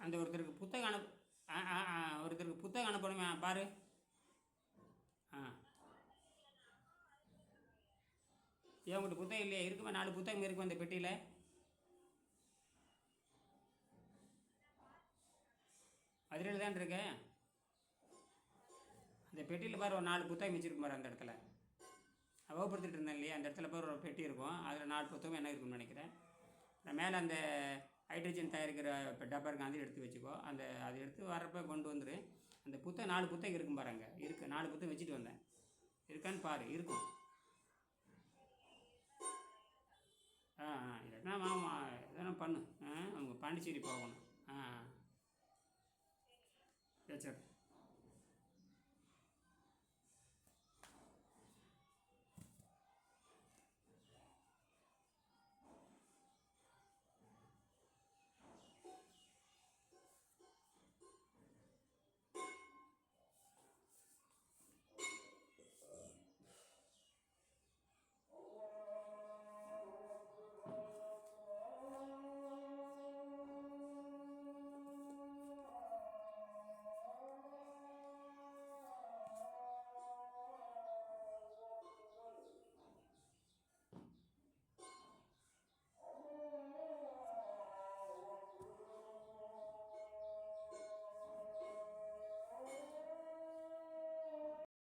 அந்த ஒருத்தருக்கு புத்தகம் ஒருத்தருக்கு புத்தகம் அனுப்பணுமே பாரு. ஆ ஏன் உங்கள்கிட்ட புத்தகம் இல்லையா? இருக்குமா, 4 புத்தகம் இருக்கும் அந்த பெட்டியில். அதில் தான் இருக்கேன். அந்த பெட்டியில் பாரு, ஒரு 4 புத்தகம் வச்சுருக்கும் பாரு. அந்த இடத்துல வகுப்படுத்திட்டு இருந்தேன் இல்லையா, அந்த இடத்துல பாரு ஒரு பெட்டி இருக்கும். அதில் 4 புத்தகம் என்ன இருக்குன்னு நினைக்கிறேன். நான் மேலே அந்த ஹைட்ரஜன் தயாரிக்கிற டப்பா இருக்கு, அதை எடுத்து வச்சுக்கோ. அதை எடுத்து வரப்போ கொண்டு வந்துடு. அந்த புத்தகம் 4 புத்தகம் இருக்கும் பாருங்க. இருக்குது, 4 புத்தகம் வச்சுட்டு வந்தேன். இருக்கான்னு பாரு. இருக்கும். இல்லைன்னா மாமா எதனா பண்ணு. அவங்க பாண்டிச்சேரி போகணும். சரி.